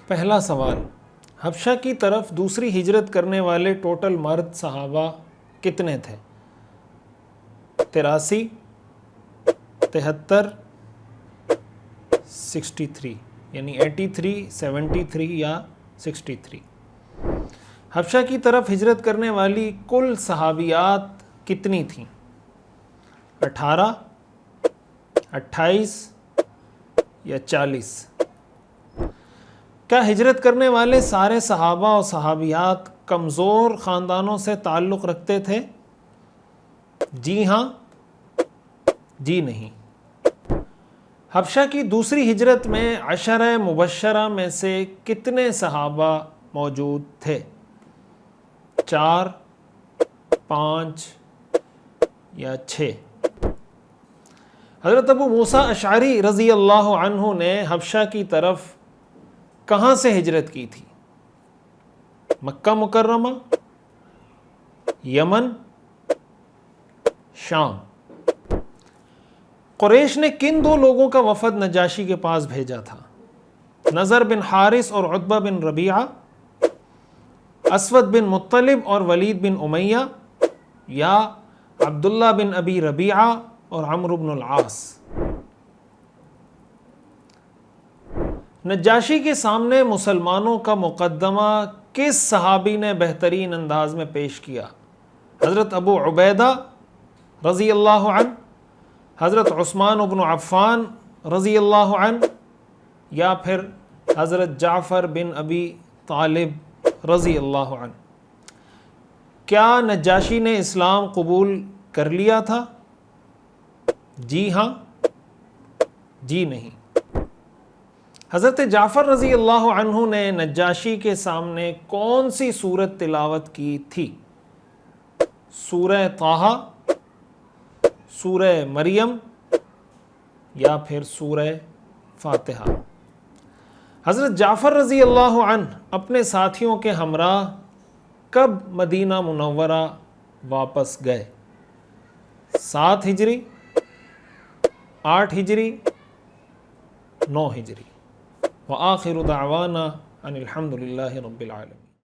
[SPEAKER 2] پہلا سوال، حبشہ کی طرف دوسری ہجرت کرنے والے ٹوٹل مرد صحابہ کتنے تھے؟ 83، 73، 63، یعنی 83، 73 یا 63۔ حبشہ کی طرف ہجرت کرنے والی کل صحابیات کتنی تھیں؟ 18، 28 یا 40؟ کیا ہجرت کرنے والے سارے صحابہ اور صحابیات کمزور خاندانوں سے تعلق رکھتے تھے؟ جی ہاں، جی نہیں۔ حبشہ کی دوسری ہجرت میں 10 مبشرہ میں سے کتنے صحابہ موجود تھے؟ 4، 5 یا 6؟ حضرت ابو موسیٰ اشعری رضی اللہ عنہ نے حبشہ کی طرف کہاں سے ہجرت کی تھی؟ مکہ مکرمہ، یمن، شام؟ قریش نے کن 2 لوگوں کا وفد نجاشی کے پاس بھیجا تھا؟ نضر بن حارث اور عتبہ بن ربیعہ، اسود بن مطلب اور ولید بن امیہ، یا عبداللہ بن ابی ربیعہ اور عمرو بن العاص؟ نجاشی کے سامنے مسلمانوں کا مقدمہ کس صحابی نے بہترین انداز میں پیش کیا؟ حضرت ابو عبیدہ رضی اللہ عنہ، حضرت عثمان بن عفان رضی اللہ عنہ، یا پھر حضرت جعفر بن ابی طالب رضی اللہ عنہ؟ کیا نجاشی نے اسلام قبول کر لیا تھا؟ جی ہاں، جی نہیں۔ حضرت جعفر رضی اللہ عنہ نے نجاشی کے سامنے کون سی سورت تلاوت کی تھی؟ سورہ طٰہٰ، سورہ مریم، یا پھر سورہ فاتحہ؟ حضرت جعفر رضی اللہ عنہ اپنے ساتھیوں کے ہمراہ کب مدینہ منورہ واپس گئے؟ 7 ہجری، 8 ہجری، 9 ہجری؟ وآخر دعوانا ان الحمد للہ رب العالمین۔